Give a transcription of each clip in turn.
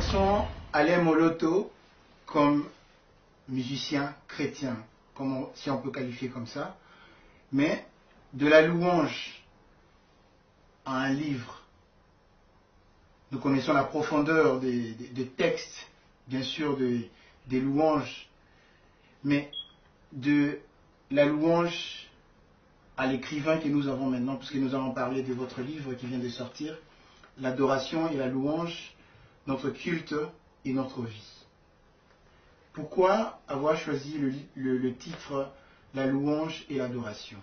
connaissons Alain Moloto comme musicien chrétien, si on peut qualifier comme ça, mais de la louange à un livre, nous connaissons la profondeur des textes, bien sûr des louanges, mais de la louange à l'écrivain que nous avons maintenant, puisque nous avons parlé de votre livre qui vient de sortir, l'adoration et la louange, notre culte et notre vie. Pourquoi avoir choisi le titre La louange et l'adoration?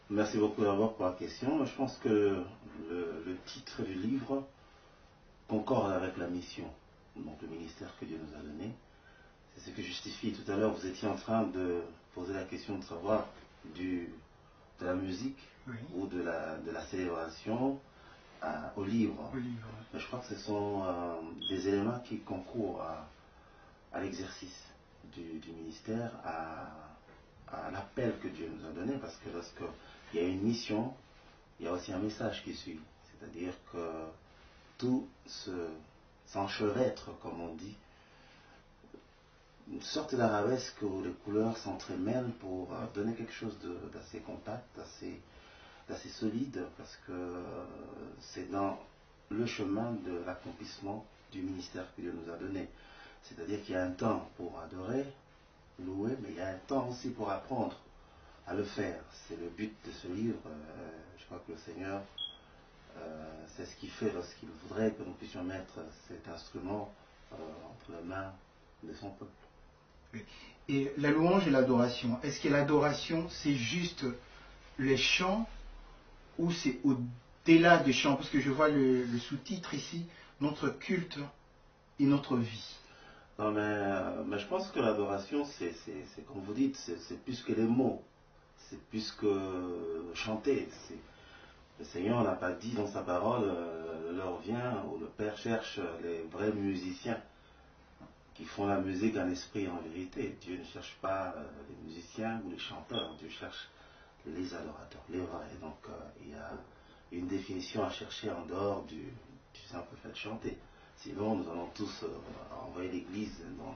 Merci beaucoup d'abord pour la question. Je pense que le titre du livre concorde avec la mission, donc le ministère que Dieu nous a donné. C'est ce que justifie. Tout à l'heure, vous étiez en train de poser la question de savoir de la musique, oui, ou de la célébration au livre. Mais je crois que ce sont des éléments qui concourent à l'exercice du ministère, à l'appel que Dieu nous a donné, parce que lorsqu'il y a une mission, il y a aussi un message qui suit. C'est-à-dire que tout s'enchevêtre, comme on dit, une sorte d'arabesque où les couleurs s'entremêlent pour donner quelque chose d'assez compact, d'assez solide, parce que c'est dans le chemin de l'accomplissement du ministère que Dieu nous a donné. C'est-à-dire qu'il y a un temps pour adorer, louer, mais il y a un temps aussi pour apprendre à le faire. C'est le but de ce livre. Je crois que le Seigneur, c'est ce qu'il fait lorsqu'il voudrait que nous puissions mettre cet instrument entre les mains de son peuple. Et la louange et l'adoration, est-ce que l'adoration c'est juste les chants ou c'est au-delà des chants? Parce que je vois le sous-titre ici, notre culte et notre vie. Non, mais je pense que l'adoration, c'est comme vous dites, c'est plus que les mots, c'est plus que chanter. Le Seigneur n'a pas dit dans sa parole, l'heure vient où le Père cherche les vrais musiciens qui font la musique en esprit et en vérité. Dieu ne cherche pas les musiciens ou les chanteurs, Dieu cherche les adorateurs, les vrais. Donc il y a une définition à chercher en dehors du simple fait de chanter. Sinon, nous allons tous envoyer l'Église dans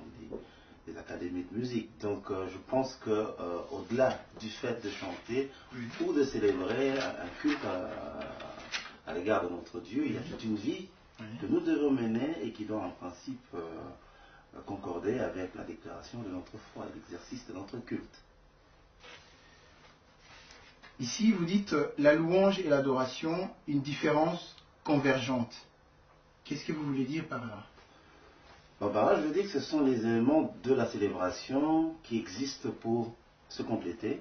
des académies de musique. Donc, je pense qu'au-delà du fait de chanter, oui, ou de célébrer un culte à l'égard de notre Dieu, il y a toute une vie, oui, que nous devons mener et qui doit en principe concorder avec la déclaration de notre foi et l'exercice de notre culte. Ici, vous dites la louange et l'adoration, une différence convergente. Qu'est-ce que vous voulez dire par là? Par là, je veux dire que ce sont les éléments de la célébration qui existent pour se compléter,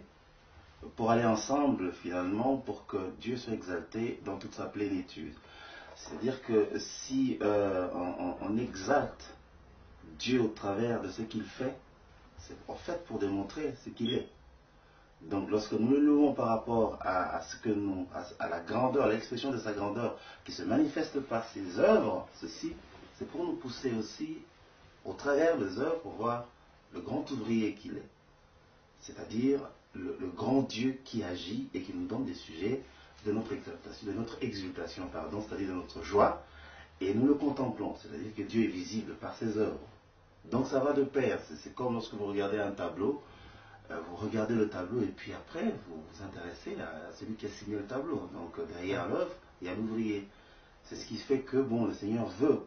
pour aller ensemble finalement, pour que Dieu soit exalté dans toute sa plénitude. C'est-à-dire que si on exalte Dieu au travers de ce qu'il fait, c'est en fait pour démontrer ce qu'il est. Donc lorsque nous le louons par rapport à la grandeur, à l'expression de sa grandeur qui se manifeste par ses œuvres, ceci, c'est pour nous pousser aussi au travers des œuvres pour voir le grand ouvrier qu'il est. C'est-à-dire le grand Dieu qui agit et qui nous donne des sujets de notre exultation, c'est-à-dire de notre joie, et nous le contemplons, c'est-à-dire que Dieu est visible par ses œuvres. Donc ça va de pair, c'est comme lorsque vous regardez un tableau, vous regardez le tableau et puis après vous vous intéressez à celui qui a signé le tableau. Donc derrière l'œuvre, il y a l'ouvrier. C'est ce qui fait que le Seigneur veut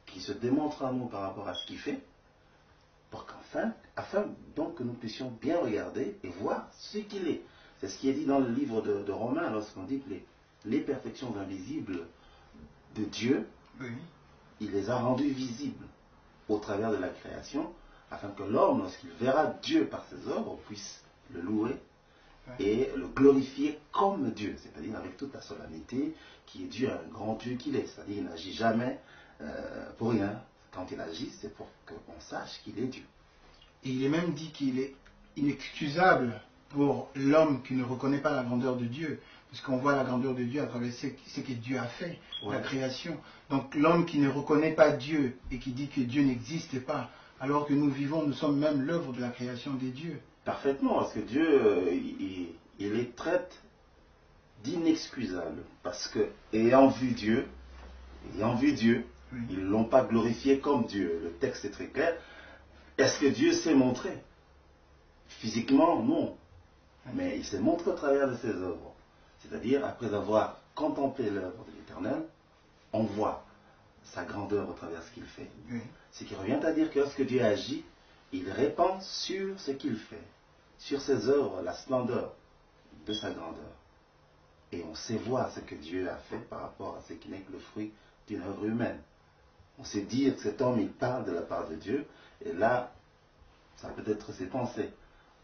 qu'il se démontre à nous par rapport à ce qu'il fait, pour afin donc que nous puissions bien regarder et voir ce qu'il est. C'est ce qui est dit dans le livre de Romains lorsqu'on dit que les perfections invisibles de Dieu, oui, il les a rendues visibles au travers de la création, afin que l'homme, lorsqu'il verra Dieu par ses œuvres, puisse le louer et le glorifier comme Dieu, c'est-à-dire avec toute la solennité qui est due à un grand Dieu qu'il est. C'est-à-dire qu'il n'agit jamais pour rien. Quand il agit, c'est pour qu'on sache qu'il est Dieu. Et il est même dit qu'il est inexcusable pour l'homme qui ne reconnaît pas la grandeur de Dieu, parce qu'on voit la grandeur de Dieu à travers ce que Dieu a fait, ouais, la création. Donc l'homme qui ne reconnaît pas Dieu et qui dit que Dieu n'existe pas, alors que nous vivons, nous sommes même l'œuvre de la création des dieux. Parfaitement, parce que Dieu, il les traite d'inexcusables, parce que ayant vu Dieu, Oui. Ils ne l'ont pas glorifié comme Dieu. Le texte est très clair. Est-ce que Dieu s'est montré? Physiquement, non. Mais il s'est montré au travers de ses œuvres. C'est-à-dire, après avoir contemplé l'œuvre de l'Éternel, on voit sa grandeur au travers de ce qu'il fait. Oui. Ce qui revient à dire que lorsque Dieu agit, il répand sur ce qu'il fait, sur ses œuvres, la splendeur de sa grandeur. Et on sait voir ce que Dieu a fait par rapport à ce qui n'est que le fruit d'une œuvre humaine. On sait dire que cet homme, il parle de la part de Dieu, et là, ça peut être ses pensées.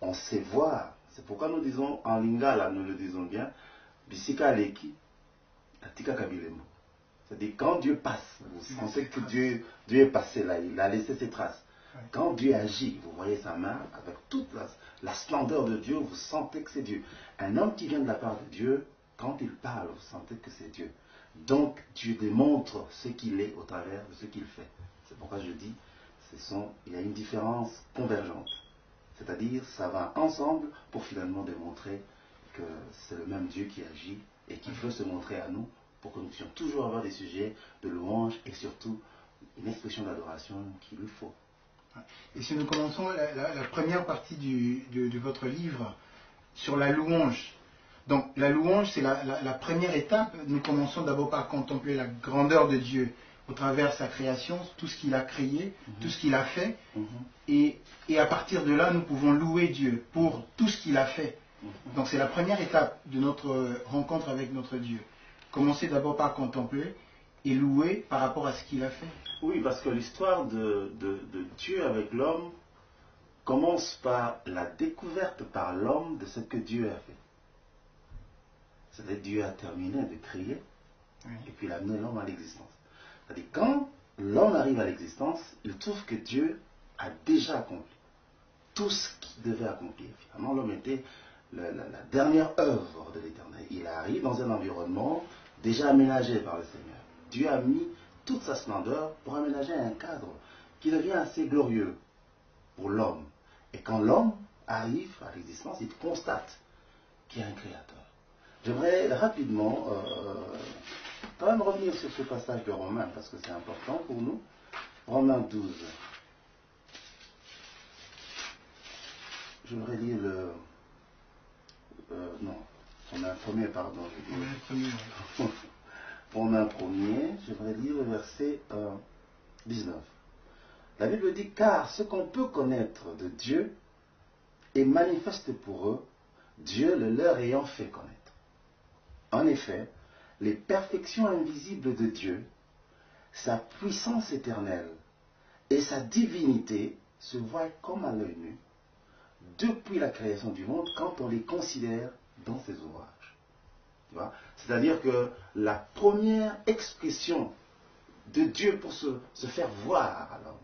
On sait voir, c'est pourquoi nous disons, en lingala, nous le disons bien, bisika leki, atika kabilemo. C'est-à-dire, quand Dieu passe, vous sentez que Dieu est passé là, il a laissé ses traces. Quand Dieu agit, vous voyez sa main, avec toute la splendeur de Dieu, vous sentez que c'est Dieu. Un homme qui vient de la part de Dieu, quand il parle, vous sentez que c'est Dieu. Donc, Dieu démontre ce qu'il est au travers de ce qu'il fait. C'est pourquoi je dis, il y a une différence convergente. C'est-à-dire, ça va ensemble pour finalement démontrer que c'est le même Dieu qui agit et qui veut se montrer à nous pour que nous puissions toujours avoir des sujets de louange et surtout une expression d'adoration qu'il lui faut. Et si nous commençons la première partie de votre livre sur la louange. Donc la louange, c'est la première étape. Nous commençons d'abord par contempler la grandeur de Dieu au travers de sa création, tout ce qu'il a créé, tout ce qu'il a fait. Et à partir de là, nous pouvons louer Dieu pour tout ce qu'il a fait. Donc c'est la première étape de notre rencontre avec notre Dieu. Commencer d'abord par contempler et louer par rapport à ce qu'il a fait. Oui, parce que l'histoire de Dieu avec l'homme commence par la découverte par l'homme de ce que Dieu a fait. C'est-à-dire Dieu a terminé de créer et puis il a amené l'homme à l'existence. C'est-à-dire quand l'homme arrive à l'existence, il trouve que Dieu a déjà accompli tout ce qu'il devait accomplir. Finalement, l'homme était la dernière œuvre de l'Éternel. Il arrive dans un environnement déjà aménagé par le Seigneur. Dieu a mis toute sa splendeur pour aménager un cadre qui devient assez glorieux pour l'homme. Et quand l'homme arrive à l'existence, il constate qu'il y a un créateur. J'aimerais rapidement quand même revenir sur ce passage de Romains, parce que c'est important pour nous. Romains 12. J'aimerais lire le... non, Romains 1er, pardon. Romains 1er, j'aimerais lire le verset 19. La Bible dit, car ce qu'on peut connaître de Dieu est manifeste pour eux, Dieu le leur ayant fait connaître. En effet, les perfections invisibles de Dieu, sa puissance éternelle et sa divinité se voient comme à l'œil nu depuis la création du monde quand on les considère dans ses ouvrages. C'est-à-dire que la première expression de Dieu pour se faire voir à l'homme,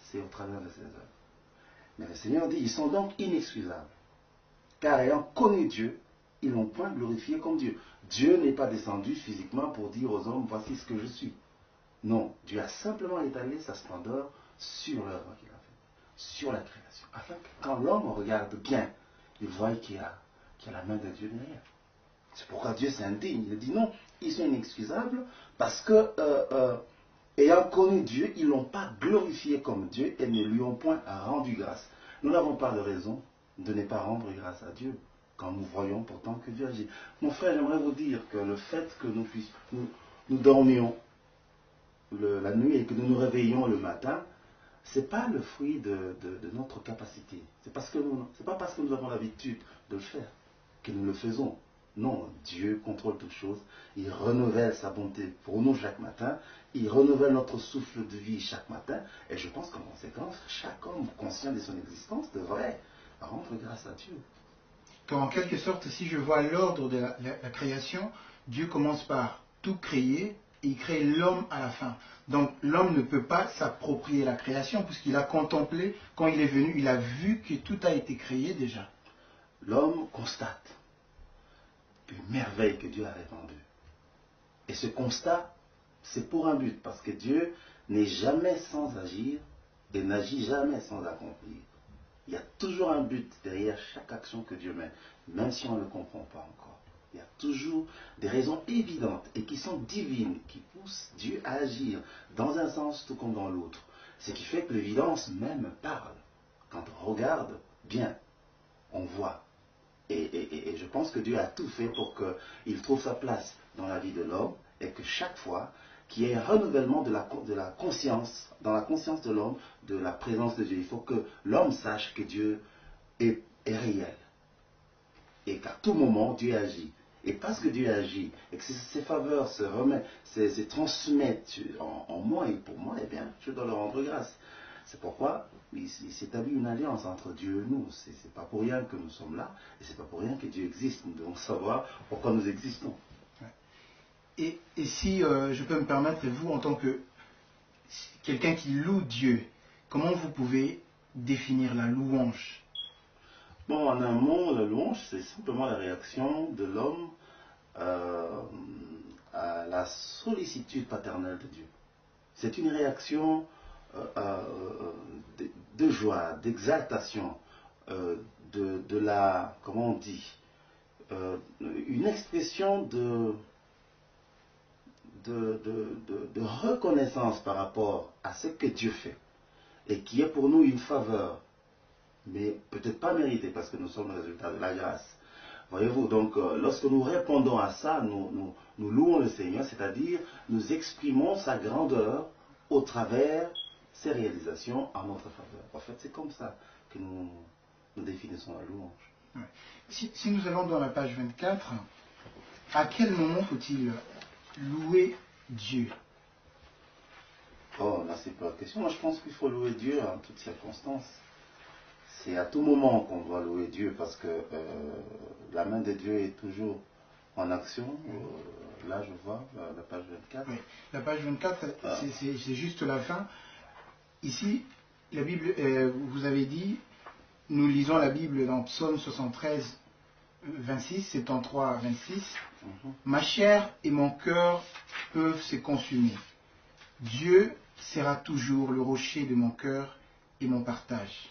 c'est au travers de ses œuvres. Mais le Seigneur dit, ils sont donc inexcusables, car ayant connu Dieu, ils n'ont point glorifié comme Dieu. Dieu n'est pas descendu physiquement pour dire aux hommes, voici ce que je suis. Non, Dieu a simplement étalé sa splendeur sur l'œuvre qu'il a faite, sur la création, afin que quand l'homme regarde bien, il voit qu'il y a la main de Dieu derrière. C'est pourquoi Dieu s'indigne. Il dit non, ils sont inexcusables parce que, ayant connu Dieu, ils ne l'ont pas glorifié comme Dieu et ne lui ont point rendu grâce. Nous n'avons pas de raison de ne pas rendre grâce à Dieu quand nous voyons pourtant que Dieu agit. Mon frère, j'aimerais vous dire que le fait que nous dormions la nuit et que nous nous réveillons le matin, ce n'est pas le fruit de notre capacité. C'est pas parce que nous avons l'habitude de le faire que nous le faisons. Non, Dieu contrôle toutes choses. Il renouvelle sa bonté pour nous chaque matin. Il renouvelle notre souffle de vie chaque matin. Et je pense qu'en conséquence, chaque homme conscient de son existence devrait rendre grâce à Dieu. Donc, en quelque sorte, si je vois l'ordre de la création, Dieu commence par tout créer et il crée l'homme à la fin. Donc l'homme ne peut pas s'approprier la création puisqu'il a contemplé, quand il est venu, il a vu que tout a été créé déjà. L'homme constate une merveille que Dieu a répandue. Et ce constat, c'est pour un but, parce que Dieu n'est jamais sans agir et n'agit jamais sans accomplir. Il y a toujours un but derrière chaque action que Dieu mène, même si on ne le comprend pas encore. Il y a toujours des raisons évidentes et qui sont divines, qui poussent Dieu à agir dans un sens tout comme dans l'autre. Ce qui fait que l'évidence même parle. Quand on regarde bien, on voit. Et je pense que Dieu a tout fait pour qu'il trouve sa place dans la vie de l'homme et que chaque fois qu'il y ait un renouvellement de la conscience, dans la conscience de l'homme, de la présence de Dieu. Il faut que l'homme sache que Dieu est réel. Et qu'à tout moment, Dieu agit. Et parce que Dieu agit, et que ses faveurs se transmettent en moi et pour moi, eh bien, je dois leur rendre grâce. C'est pourquoi il s'établit une alliance entre Dieu et nous. C'est pas pour rien que nous sommes là, et c'est pas pour rien que Dieu existe. Nous devons savoir pourquoi nous existons. Et si je peux me permettre, et vous, en tant que quelqu'un qui loue Dieu, comment vous pouvez définir la louange? Bon, en un mot, la louange, c'est simplement la réaction de l'homme à la sollicitude paternelle de Dieu. C'est une réaction de joie, d'exaltation, de la, comment on dit, une expression de reconnaissance par rapport à ce que Dieu fait et qui est pour nous une faveur, mais peut-être pas méritée parce que nous sommes le résultat de la grâce. Voyez-vous, donc lorsque nous répondons à ça, nous louons le Seigneur, c'est-à-dire nous exprimons sa grandeur au travers ses réalisations en notre faveur. En fait, c'est comme ça que nous définissons la louange. Ouais. Si nous allons dans la page 24, à quel moment faut-il louer Dieu? Oh, là, c'est pas la question. Moi, je pense qu'il faut louer Dieu en toutes circonstances. C'est à tout moment qu'on doit louer Dieu parce que la main de Dieu est toujours en action. Là, je vois la page 24. Oui. La page 24, c'est juste la fin. Ici, la Bible, vous avez dit, nous lisons la Bible dans Psaume 73, 26, 73, 26. Ma chair et mon cœur peuvent se consumer. Dieu sera toujours le rocher de mon cœur et mon partage.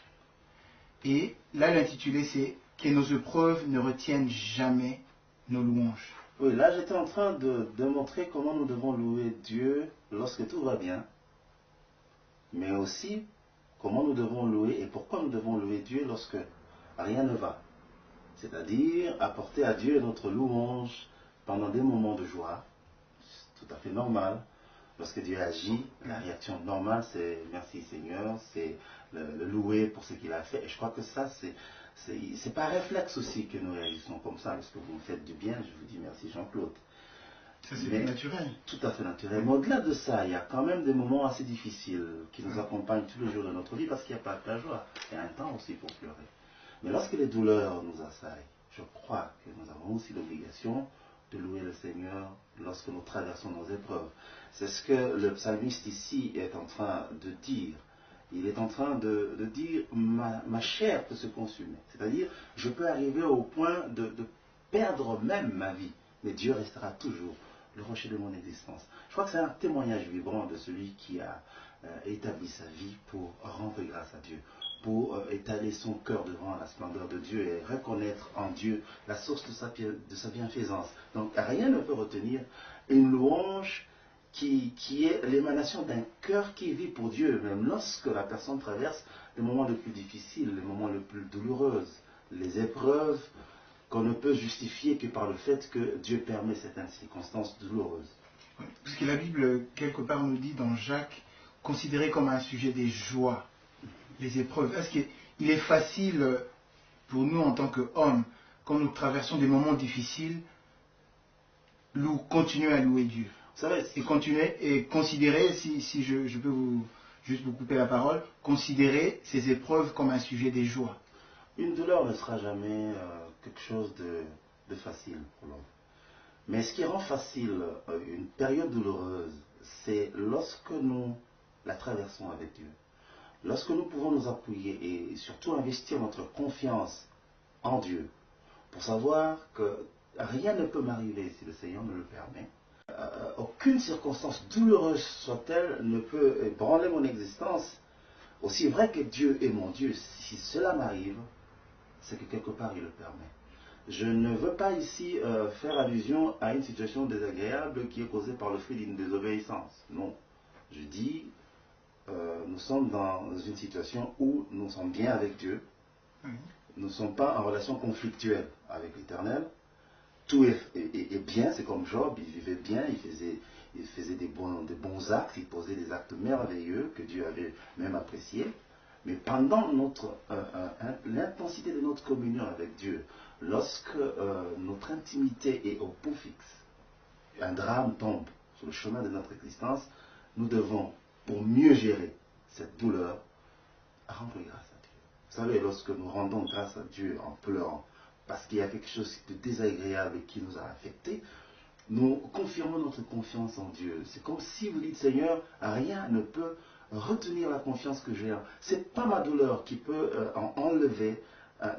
Et là, l'intitulé, c'est que nos épreuves ne retiennent jamais nos louanges. Oui, là, j'étais en train de montrer comment nous devons louer Dieu lorsque tout va bien, mais aussi comment nous devons louer et pourquoi nous devons louer Dieu lorsque rien ne va. C'est-à-dire apporter à Dieu notre louange pendant des moments de joie, c'est tout à fait normal. Lorsque Dieu agit, la réaction normale, c'est merci Seigneur, c'est le louer pour ce qu'il a fait. Et je crois que ça, c'est par réflexe aussi que nous réagissons comme ça. Lorsque vous me faites du bien, je vous dis merci Jean-Claude. Ça, c'est naturel. Tout à fait naturel. Mais au-delà de ça, il y a quand même des moments assez difficiles qui nous accompagnent tous les jours de notre vie parce qu'il n'y a pas que la joie. Il y a un temps aussi pour pleurer. Mais lorsque les douleurs nous assaillent, je crois que nous avons aussi l'obligation de louer le Seigneur lorsque nous traversons nos épreuves. C'est ce que le psalmiste ici est en train de dire. Il est en train de dire ma chair peut se consumer. C'est-à-dire, je peux arriver au point de perdre même ma vie. Mais Dieu restera toujours le rocher de mon existence. Je crois que c'est un témoignage vibrant de celui qui a établi sa vie pour rendre grâce à Dieu, pour étaler son cœur devant la splendeur de Dieu et reconnaître en Dieu la source de sa bienfaisance. Donc rien ne peut retenir une louange qui est l'émanation d'un cœur qui vit pour Dieu, même lorsque la personne traverse les moments les plus difficiles, les moments les plus douloureux, les épreuves qu'on ne peut justifier que par le fait que Dieu permet certaines circonstances douloureuses. Oui, parce que la Bible, quelque part, nous dit dans Jacques, considéré comme un sujet des joies, les épreuves. Est-ce qu'il est facile pour nous, en tant qu'hommes, quand nous traversons des moments difficiles, continuer à louer Dieu? Vous savez, et continuer et considérer, si je peux juste vous couper la parole, considérer ces épreuves comme un sujet des joies. Une douleur ne sera jamais quelque chose de facile pour l'homme. Mais ce qui rend facile une période douloureuse, c'est lorsque nous la traversons avec Dieu. Lorsque nous pouvons nous appuyer et surtout investir notre confiance en Dieu pour savoir que rien ne peut m'arriver si le Seigneur me le permet. Aucune circonstance douloureuse soit-elle ne peut ébranler mon existence. Aussi vrai que Dieu est mon Dieu, si cela m'arrive, c'est que quelque part il le permet. Je ne veux pas ici faire allusion à une situation désagréable qui est causée par le fruit d'une désobéissance. Non. Je dis, nous sommes dans une situation où nous sommes bien avec Dieu. Nous ne sommes pas en relation conflictuelle avec l'Éternel. Tout est bien, c'est comme Job, il vivait bien, il faisait des bons actes, il posait des actes merveilleux que Dieu avait même appréciés. Mais pendant l'intensité de notre communion avec Dieu, lorsque notre intimité est au bout fixe, un drame tombe sur le chemin de notre existence, nous devons, pour mieux gérer cette douleur, rendre grâce à Dieu. Vous savez, lorsque nous rendons grâce à Dieu en pleurant, parce qu'il y a quelque chose de désagréable qui nous a affectés, nous confirmons notre confiance en Dieu. C'est comme si vous dites, Seigneur, rien ne peut retenir la confiance que j'ai. Ce n'est pas ma douleur qui peut enlever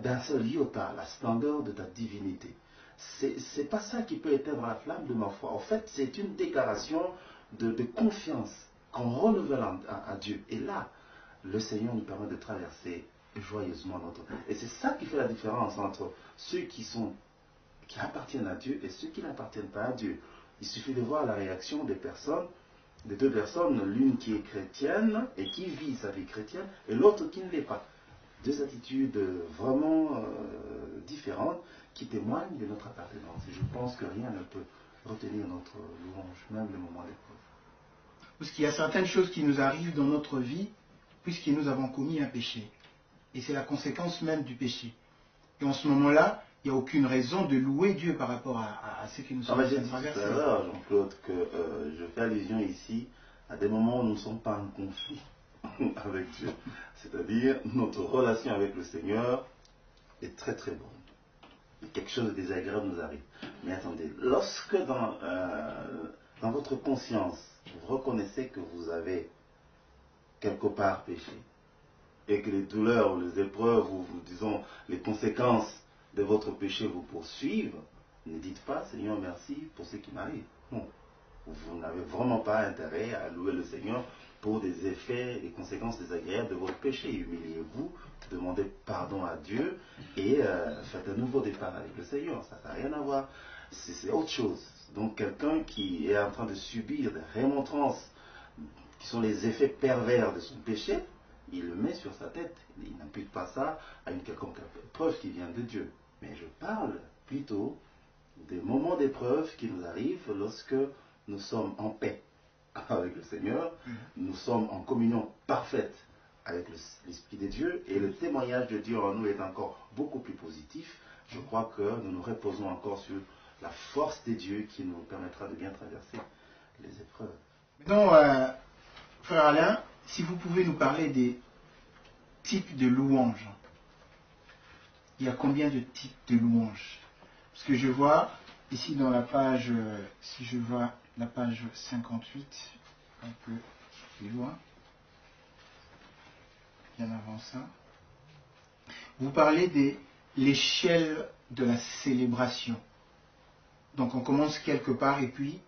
d'un seul iota la splendeur de ta divinité. C'est pas ça qui peut éteindre la flamme de ma foi. En fait, c'est une déclaration de confiance qu'on renouvelle à Dieu. Et là, le Seigneur nous permet de traverser joyeusement notre vie. Et c'est ça qui fait la différence entre ceux qui appartiennent à Dieu et ceux qui n'appartiennent pas à Dieu. Il suffit de voir la réaction des deux personnes, l'une qui est chrétienne et qui vit sa vie chrétienne, et l'autre qui ne l'est pas. Deux attitudes vraiment différentes qui témoignent de notre appartenance. Et je pense que rien ne peut retenir notre louange, même le moment d'épreuve. Parce qu'il y a certaines choses qui nous arrivent dans notre vie, puisque nous avons commis un péché. Et c'est la conséquence même du péché. Et en ce moment-là, il n'y a aucune raison de louer Dieu par rapport à ce que nous sommes en train de traverser. C'est vrai, Jean-Claude, que je fais allusion ici à des moments où nous ne sommes pas en conflit avec Dieu. C'est-à-dire, notre relation avec le Seigneur est très très bonne. Et quelque chose de désagréable nous arrive. Mais attendez, lorsque dans votre conscience, vous reconnaissez que vous avez quelque part péché, et que les douleurs ou les épreuves ou disons les conséquences de votre péché vous poursuivent, ne dites pas Seigneur merci pour ce qui m'arrive. Non. Vous n'avez vraiment pas intérêt à louer le Seigneur pour des effets et conséquences désagréables de votre péché. Humiliez-vous, demandez pardon à Dieu et faites un nouveau départ avec le Seigneur. Ça n'a rien à voir. C'est autre chose. Donc quelqu'un qui est en train de subir des remontrances qui sont les effets pervers de son péché, il le met sur sa tête. Il n'impute pas ça à une quelconque épreuve qui vient de Dieu. Mais je parle plutôt des moments d'épreuve qui nous arrivent lorsque nous sommes en paix avec le Seigneur, nous sommes en communion parfaite avec l'Esprit de Dieu, et le témoignage de Dieu en nous est encore beaucoup plus positif. Je crois que nous nous reposons encore sur la force de Dieu qui nous permettra de bien traverser les épreuves. Maintenant, frère Alain, si vous pouvez nous parler des types de louanges. Il y a combien de types de louanges? Parce que je vois ici dans la page, si je vois la page 58, un peu plus loin, bien avant ça, vous parlez de l'échelle de la célébration. Donc on commence quelque part et puis,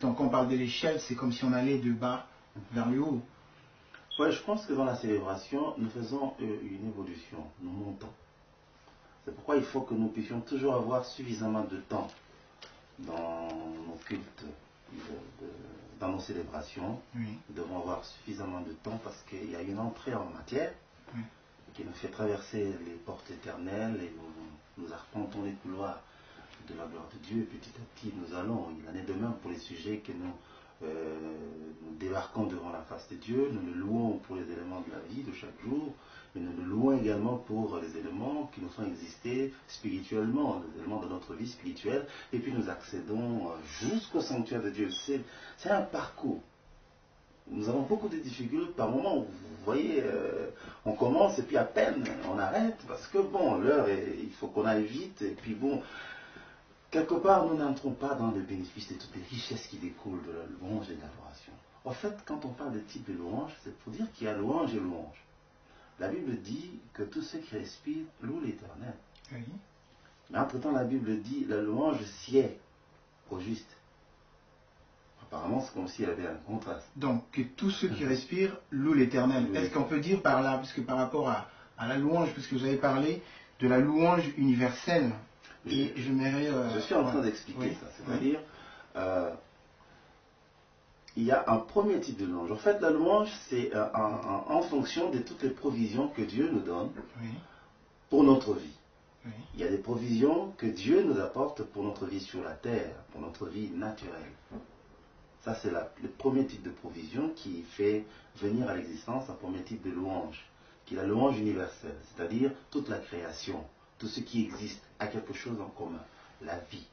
donc on parle de l'échelle, c'est comme si on allait de bas vers le haut. Oui, je pense que dans la célébration, nous faisons une évolution, nous montons. C'est pourquoi il faut que nous puissions toujours avoir suffisamment de temps dans nos cultes, dans nos célébrations. Oui. Nous devons avoir suffisamment de temps parce qu'il y a une entrée en matière qui nous fait traverser les portes éternelles et nous arpentons les couloirs de la gloire de Dieu. Petit à petit, nous allons. Il en est de même pour les sujets que nous débarquons devant la face de Dieu. Nous le louons pour les éléments de la vie de chaque jour, mais nous le louons également pour les éléments qui nous font exister spirituellement, les éléments de notre vie spirituelle, et puis nous accédons jusqu'au sanctuaire de Dieu. C'est un parcours. Nous avons beaucoup de difficultés par moments. Vous voyez, on commence et puis à peine on arrête parce que bon, l'heure, il faut qu'on aille vite, et puis bon, quelque part, nous n'entrons pas dans le bénéfice de toutes les richesses qui découlent de la louange et de l'adoration. En fait, quand on parle de type de louange, c'est pour dire qu'il y a louange et louange. La Bible dit que tous ceux qui respirent louent l'Éternel. Oui. Mais entre-temps, la Bible dit la louange sied au juste. Apparemment, c'est comme s'il y avait un contraste. Donc, que tous ceux qui respirent louent l'Éternel. Oui. Est-ce qu'on peut dire par là, puisque par rapport à la louange, puisque vous avez parlé de la louange universelle. Et je suis en train d'expliquer ça. C'est-à-dire, il y a un premier type de louange. En fait, la louange, c'est en fonction de toutes les provisions que Dieu nous donne pour notre vie. Il y a des provisions que Dieu nous apporte pour notre vie sur la terre, pour notre vie naturelle. Ça, c'est le premier type de provision qui fait venir à l'existence un premier type de louange, qui est la louange universelle, c'est-à-dire toute la création, tout ce qui existe a quelque chose en commun, la vie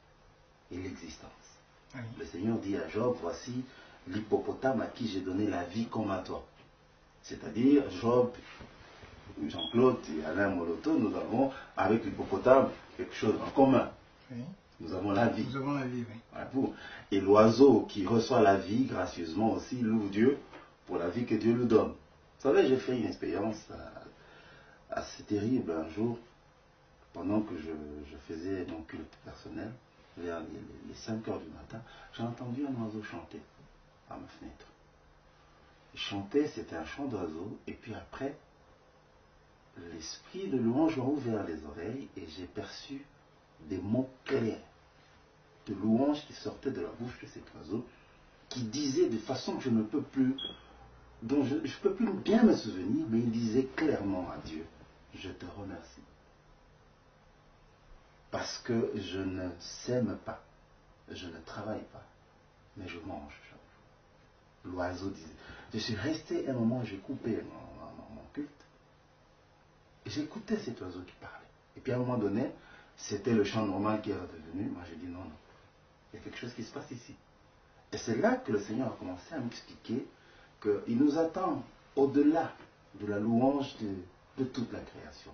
et l'existence. Le Seigneur dit à Job, voici l'hippopotame à qui j'ai donné la vie comme à toi. C'est-à-dire, Job, Jean-Claude et Alain Moloto, nous avons avec l'hippopotame quelque chose en commun. Nous avons la vie. Nous avons la vie, oui. Et l'oiseau qui reçoit la vie gracieusement aussi loue Dieu pour la vie que Dieu lui donne. Vous savez, j'ai fait une expérience assez terrible un jour, pendant que je faisais mon culte personnel, vers les 5 heures du matin, j'ai entendu un oiseau chanter à ma fenêtre. Il chantait, c'était un chant d'oiseau, et puis après, l'esprit de louange m'a ouvert les oreilles et j'ai perçu des mots clairs de louange qui sortaient de la bouche de cet oiseau, qui disait de façon que je ne peux plus, dont je ne peux plus bien me souvenir, mais il disait clairement à Dieu, je te remercie. Parce que je ne sème pas, je ne travaille pas, mais je mange. L'oiseau disait. Je suis resté un moment, j'ai coupé mon culte, et j'écoutais cet oiseau qui parlait. Et puis à un moment donné, c'était le chant normal qui est redevenu. Moi j'ai dit non, il y a quelque chose qui se passe ici. Et c'est là que le Seigneur a commencé à m'expliquer qu'il nous attend au-delà de la louange de toute la création.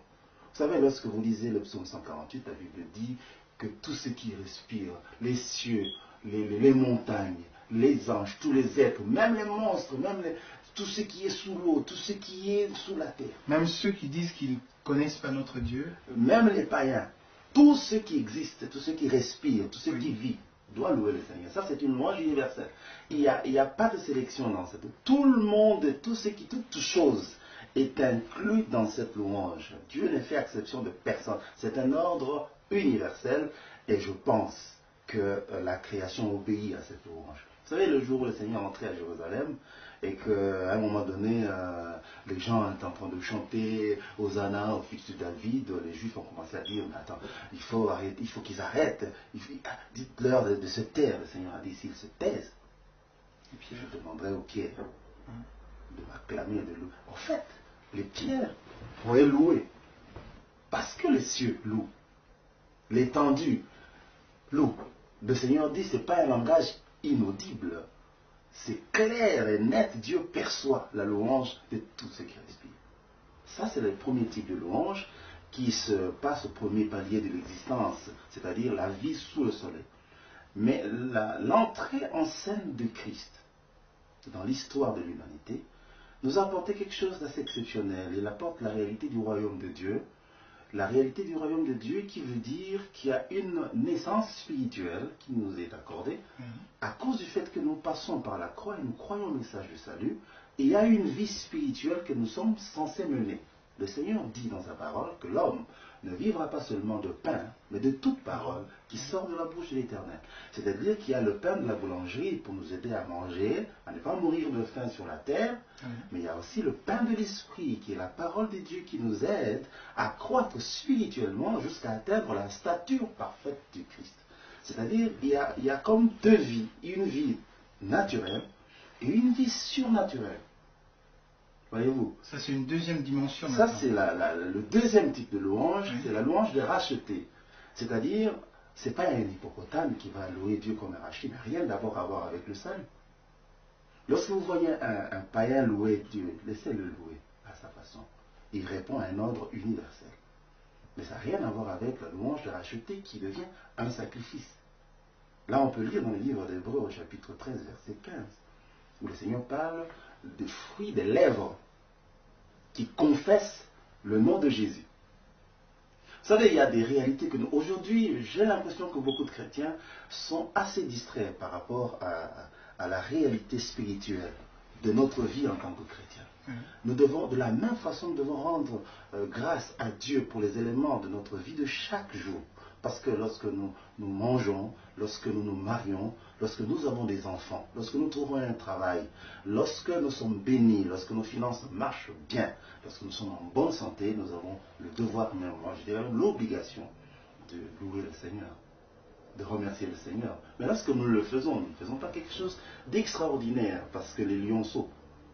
Vous savez, lorsque vous lisez le psaume 148, la Bible dit que tout ce qui respire, les cieux, les montagnes, les anges, tous les êtres, même les monstres, tout ce qui est sous l'eau, tout ce qui est sous la terre. Même ceux qui disent qu'ils ne connaissent pas notre Dieu. Même les païens. Tout ce qui existe, tout ce qui respire, tout ce qui vit, doit louer le Seigneur. Ça, c'est une louange universelle. Il n'y a pas de sélection dans cette. Tout le monde, toute chose est inclus dans cette louange. Dieu ne fait exception de personne. C'est un ordre universel et je pense que la création obéit à cette louange. Vous savez, le jour où le Seigneur entrait à Jérusalem et qu'à un moment donné, les gens étaient en train de chanter Hosanna au fils de David, les Juifs ont commencé à dire, mais attends, il faut qu'ils arrêtent, dites-leur de se taire. Le Seigneur a dit, s'ils se taisent, et puis je demanderai aux pierres de m'acclamer, de louer. En fait, les pierres pourraient louer, parce que les cieux louent, l'étendue loue. Le Seigneur dit, ce n'est pas un langage inaudible. C'est clair et net, Dieu perçoit la louange de tout ce qui respire. Ça, c'est le premier type de louange qui se passe au premier palier de l'existence, c'est-à-dire la vie sous le soleil. Mais l'entrée en scène de Christ dans l'histoire de l'humanité nous a apporté quelque chose d'assez exceptionnel. Il apporte la réalité du royaume de Dieu. La réalité du royaume de Dieu qui veut dire qu'il y a une naissance spirituelle qui nous est accordée à cause du fait que nous passons par la croix et nous croyons au message du salut. Et il y a une vie spirituelle que nous sommes censés mener. Le Seigneur dit dans sa parole que l'homme ne vivra pas seulement de pain, mais de toute parole qui sort de la bouche de l'Éternel. C'est-à-dire qu'il y a le pain de la boulangerie pour nous aider à manger, à ne pas mourir de faim sur la terre, mais il y a aussi le pain de l'Esprit, qui est la parole de Dieu qui nous aide à croître spirituellement jusqu'à atteindre la stature parfaite du Christ. C'est-à-dire qu'il y a comme deux vies, une vie naturelle et une vie surnaturelle. Voyez-vous? Ça, c'est une deuxième dimension. Ça, c'est le deuxième type de louange, c'est la louange de racheter. C'est-à-dire, ce n'est pas un hippopotame qui va louer Dieu comme un racheté, mais rien d'abord à voir avec le salut. Lorsque vous voyez un païen louer Dieu, laissez-le louer à sa façon. Il répond à un ordre universel. Mais ça n'a rien à voir avec la louange de racheter qui devient un sacrifice. Là, on peut lire dans le livre d'Hébreux au chapitre 13, verset 15, où le Seigneur parle des fruits des lèvres qui confessent le nom de Jésus. Vous savez, il y a des réalités que nous... Aujourd'hui, j'ai l'impression que beaucoup de chrétiens sont assez distraits par rapport à la réalité spirituelle de notre vie en tant que chrétiens. Nous devons, de la même façon, nous devons rendre grâce à Dieu pour les éléments de notre vie de chaque jour. Parce que lorsque nous mangeons, lorsque nous nous marions, lorsque nous avons des enfants, lorsque nous trouvons un travail, lorsque nous sommes bénis, lorsque nos finances marchent bien, lorsque nous sommes en bonne santé, nous avons le devoir, même moi je dirais l'obligation de louer le Seigneur, de remercier le Seigneur. Mais lorsque nous le faisons, nous ne faisons pas quelque chose d'extraordinaire, parce que les lionceaux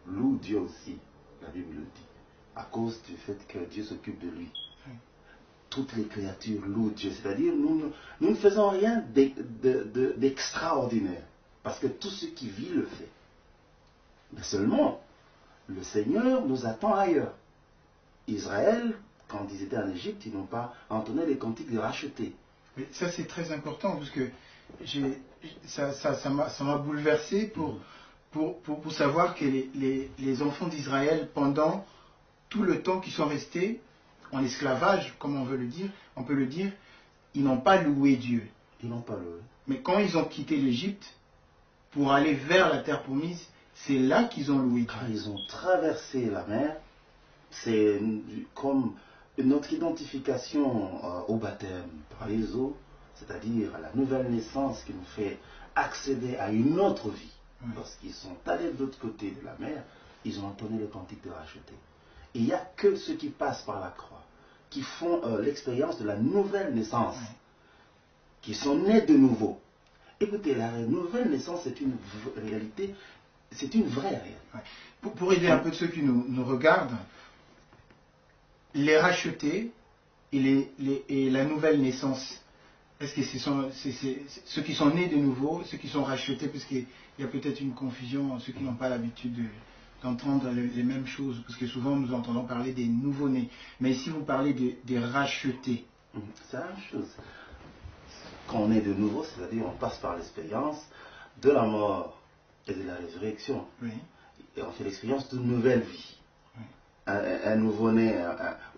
louent Dieu aussi, la Bible le dit, à cause du fait que Dieu s'occupe de lui. Toutes les créatures louent Dieu, c'est-à-dire nous ne faisons rien d'extraordinaire, parce que tout ce qui vit le fait. Mais seulement, le Seigneur nous attend ailleurs. Israël, quand ils étaient en Égypte, ils n'ont pas entonné les cantiques de racheter. Mais ça c'est très important, parce que ça m'a bouleversé pour savoir que les enfants d'Israël, pendant tout le temps qu'ils sont restés en esclavage, comme on peut le dire, ils n'ont pas loué Dieu. Ils n'ont pas loué. Mais quand ils ont quitté l'Égypte pour aller vers la terre promise, c'est là qu'ils ont loué Dieu. Quand ils ont traversé la mer, c'est comme notre identification au baptême par les eaux, c'est-à-dire à la nouvelle naissance qui nous fait accéder à une autre vie. Lorsqu'ils sont allés de l'autre côté de la mer, ils ont entonné le cantique de racheter. Et il n'y a que ceux qui passent par la croix, qui font l'expérience de la nouvelle naissance, qui sont nés de nouveau. Écoutez, la nouvelle naissance, c'est une réalité, c'est une vraie réalité. Pour aider un peu de ceux qui nous regardent, les rachetés et la nouvelle naissance, est-ce que c'est ceux qui sont nés de nouveau, ceux qui sont rachetés, parce qu'il y a peut-être une confusion, ceux qui n'ont pas l'habitude d'entendre les mêmes choses, parce que souvent nous entendons parler des nouveau-nés. Mais ici vous parlez des rachetés. C'est la même chose. Quand on est de nouveau, c'est-à-dire on passe par l'expérience de la mort et de la résurrection. Oui. Et on fait l'expérience d'une nouvelle vie. Oui. Un nouveau-né,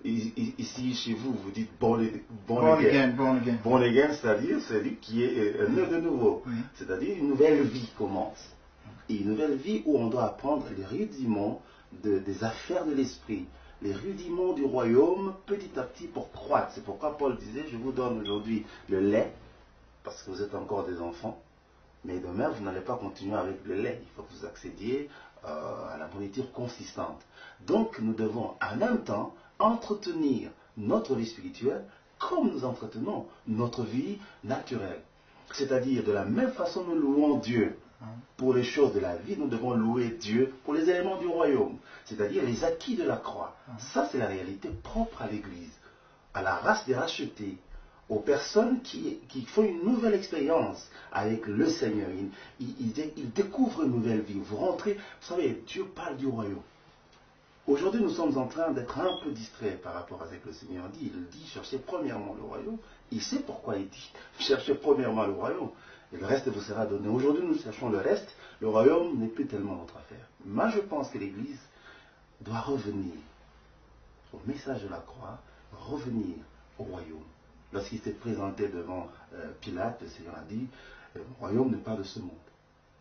ici chez vous, vous dites born again. Born again, c'est-à-dire celui qui est né de nouveau. Oui. C'est-à-dire une nouvelle vie commence. Et une nouvelle vie où on doit apprendre les rudiments des affaires de l'esprit, les rudiments du royaume petit à petit pour croître. C'est pourquoi Paul disait, je vous donne aujourd'hui le lait, parce que vous êtes encore des enfants, mais demain vous n'allez pas continuer avec le lait. Il faut que vous accédiez à la nourriture consistante. Donc nous devons en même temps entretenir notre vie spirituelle comme nous entretenons notre vie naturelle. C'est-à-dire de la même façon nous louons Dieu pour les choses de la vie, nous devons louer Dieu pour les éléments du royaume, c'est-à-dire les acquis de la croix. Ça, c'est la réalité propre à l'Église, à la race des rachetés, aux personnes qui font une nouvelle expérience avec le Seigneur. Ils découvrent une nouvelle vie. Vous rentrez, vous savez, Dieu parle du royaume. Aujourd'hui, nous sommes en train d'être un peu distraits par rapport à ce que le Seigneur dit. Il dit, cherchez premièrement le royaume. Il sait pourquoi il dit, cherchez premièrement le royaume. Et le reste vous sera donné. Aujourd'hui, nous cherchons le reste. Le royaume n'est plus tellement notre affaire. Moi, je pense que l'Église doit revenir au message de la croix, revenir au royaume. Lorsqu'il s'est présenté devant Pilate, le Seigneur a dit, mon royaume n'est pas de ce monde.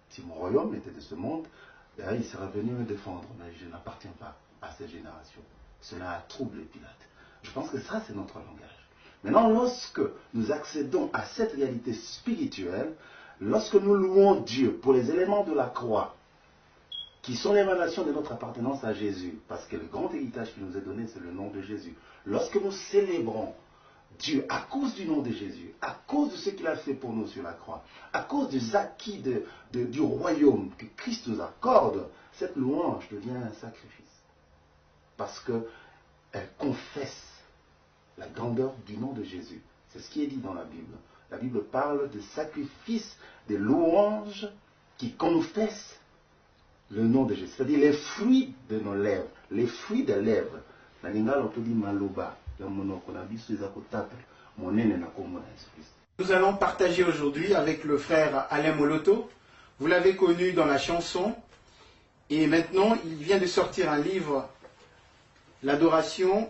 Si mon royaume était de ce monde, il serait venu me défendre, mais je n'appartiens pas à cette génération. Cela a troublé Pilate. Je pense que ça, c'est notre langage. Maintenant, lorsque nous accédons à cette réalité spirituelle, lorsque nous louons Dieu pour les éléments de la croix, qui sont l'émanation de notre appartenance à Jésus, parce que le grand héritage qui nous est donné, c'est le nom de Jésus. Lorsque nous célébrons Dieu à cause du nom de Jésus, à cause de ce qu'il a fait pour nous sur la croix, à cause des acquis du royaume que Christ nous accorde, cette louange devient un sacrifice. Parce qu'elle confesse la grandeur du nom de Jésus. C'est ce qui est dit dans la Bible. La Bible parle de sacrifices, de louanges qui confessent le nom de Jésus. C'est-à-dire les fruits de nos lèvres, les fruits des lèvres. La lingala on peut dire maloba. Nous allons partager aujourd'hui avec le frère Alain Moloto. Vous l'avez connu dans la chanson. Et maintenant, il vient de sortir un livre, L'adoration,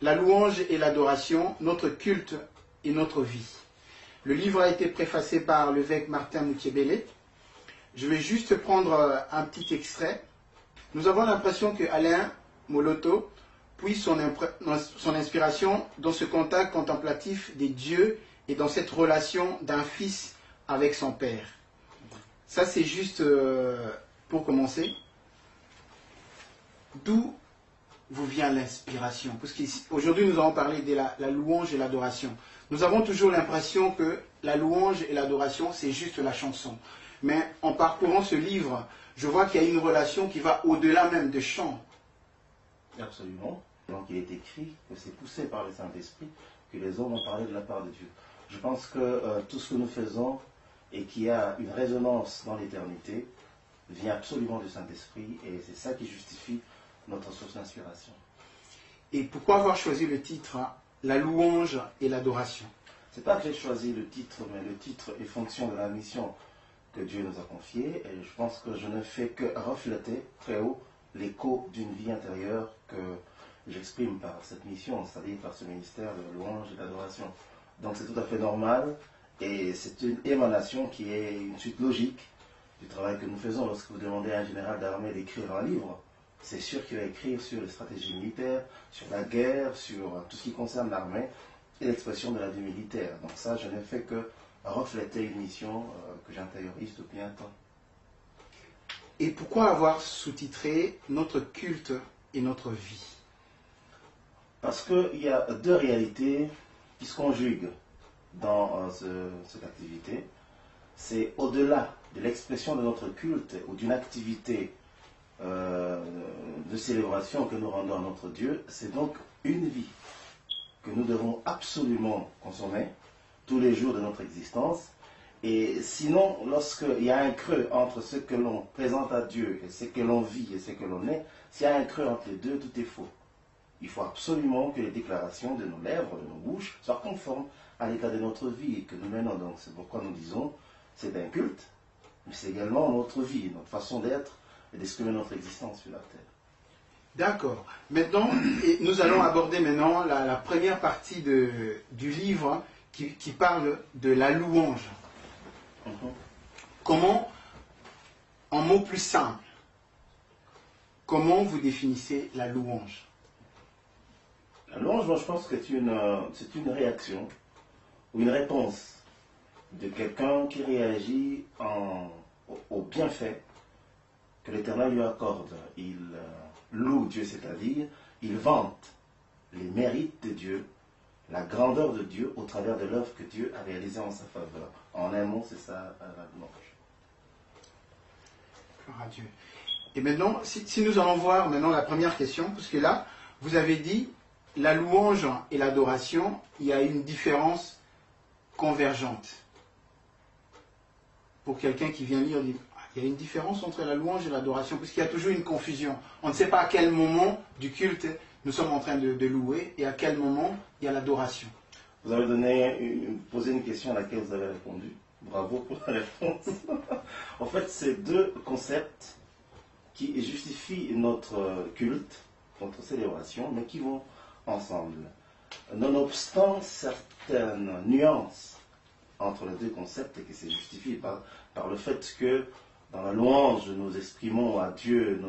la louange et l'adoration, notre culte et notre vie. Le livre a été préfacé par l'évêque Martin Moutiébélé. Je vais juste prendre un petit extrait. Nous avons l'impression que Alain Moloto puise son inspiration dans ce contact contemplatif des dieux et dans cette relation d'un fils avec son père. Ça, c'est juste pour commencer. D'où vous vient l'inspiration? Parce qu'aujourd'hui, nous allons parler de la louange et l'adoration. Nous avons toujours l'impression que la louange et l'adoration, c'est juste la chanson. Mais en parcourant ce livre, je vois qu'il y a une relation qui va au-delà même des chants. Absolument. Donc il est écrit que c'est poussé par le Saint-Esprit que les hommes ont parlé de la part de Dieu. Je pense que tout ce que nous faisons et qui a une résonance dans l'éternité vient absolument du Saint-Esprit et c'est ça qui justifie notre source d'inspiration. Et pourquoi avoir choisi le titre La louange et l'adoration? C'est pas que j'ai choisi le titre, mais le titre est fonction de la mission que Dieu nous a confiée et je pense que je ne fais que refléter très haut l'écho d'une vie intérieure que j'exprime par cette mission, c'est-à-dire par ce ministère de louange et d'adoration. Donc c'est tout à fait normal et c'est une émanation qui est une suite logique du travail que nous faisons. Lorsque vous demandez à un général d'armée d'écrire un livre, c'est sûr qu'il va écrire sur les stratégies militaires, sur la guerre, sur tout ce qui concerne l'armée et l'expression de la vie militaire. Donc ça, je n'ai fait que refléter une mission que j'intériorise depuis un temps. Et pourquoi avoir sous-titré Notre culte et notre vie? Parce qu'il y a deux réalités qui se conjuguent dans cette activité. C'est au-delà de l'expression de notre culte ou d'une activité de célébration que nous rendons à notre Dieu, c'est donc une vie que nous devons absolument consommer tous les jours de notre existence. Et sinon, lorsqu'il y a un creux entre ce que l'on présente à Dieu et ce que l'on vit et ce que l'on est, s'il y a un creux entre les deux, tout est faux. Il faut absolument que les déclarations de nos lèvres, de nos bouches, soient conformes à l'état de notre vie que nous menons. Donc c'est pourquoi nous disons, c'est un culte, mais c'est également notre vie, notre façon d'être et d'exprimer notre existence sur la terre. D'accord. Maintenant, nous allons aborder maintenant la première partie du livre qui parle de la louange. Comment, en mots plus simples, comment vous définissez la louange? La louange, moi je pense que c'est une réaction ou une réponse de quelqu'un qui réagit au bienfait que l'Éternel lui accorde. Il loue Dieu, c'est-à-dire il vante les mérites de Dieu, la grandeur de Dieu au travers de l'œuvre que Dieu a réalisée en sa faveur. En un mot, c'est ça la louange. Gloire à Dieu. Et maintenant, si nous allons voir maintenant la première question, parce que là, vous avez dit, la louange et l'adoration, il y a une différence convergente. Pour quelqu'un qui vient lire, il y a une différence entre la louange et l'adoration, parce qu'il y a toujours une confusion. On ne sait pas à quel moment du culte nous sommes en train de louer et à quel moment il y a l'adoration. Vous avez posé une question à laquelle vous avez répondu. Bravo pour la réponse. En fait, c'est deux concepts qui justifient notre culte, notre célébration, mais qui vont ensemble. Nonobstant certaines nuances entre les deux concepts et que c'est justifié par le fait que dans la louange, nous exprimons à Dieu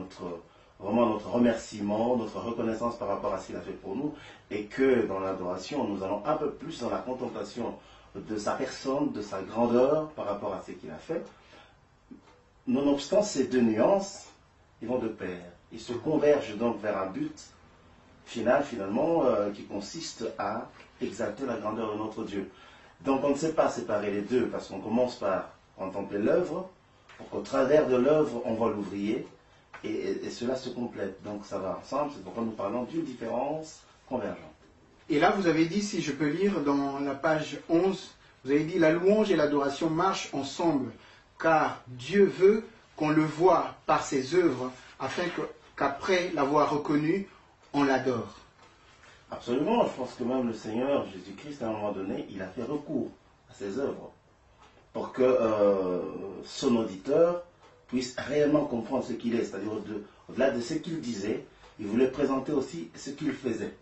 vraiment notre remerciement, notre reconnaissance par rapport à ce qu'il a fait pour nous, et que dans l'adoration, nous allons un peu plus dans la contemplation de sa personne, de sa grandeur par rapport à ce qu'il a fait. Nonobstant ces deux nuances, ils vont de pair. Ils se convergent donc vers un but final, finalement, qui consiste à exalter la grandeur de notre Dieu. Donc on ne sait pas séparer les deux, parce qu'on commence par contempler l'œuvre, pour qu'au travers de l'œuvre, on voit l'ouvrier, et cela se complète. Donc ça va ensemble, c'est pourquoi nous parlons d'une différence convergente. Et là, vous avez dit, si je peux lire dans la page 11, vous avez dit, la louange et l'adoration marchent ensemble, car Dieu veut qu'on le voie par ses œuvres, afin qu'après l'avoir reconnu, on l'adore. Absolument, je pense que même le Seigneur Jésus-Christ, à un moment donné, il a fait recours à ses œuvres, pour que son auditeur puisse réellement comprendre ce qu'il est, c'est-à-dire au-delà de ce qu'il disait, il voulait présenter aussi ce qu'il faisait,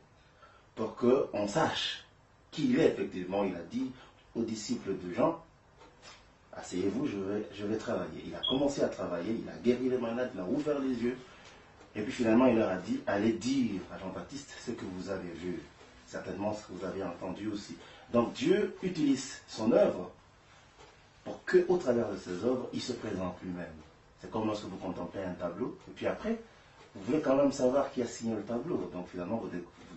pour qu'on sache qui il est effectivement. Il a dit aux disciples de Jean, asseyez-vous, je vais travailler. Il a commencé à travailler, il a guéri les malades, il a ouvert les yeux, et puis finalement il leur a dit, allez dire à Jean-Baptiste ce que vous avez vu, certainement ce que vous avez entendu aussi. Donc Dieu utilise son œuvre pour qu'au travers de ses œuvres, il se présente lui-même. C'est comme lorsque vous contemplez un tableau, et puis après, vous voulez quand même savoir qui a signé le tableau. Donc finalement, vous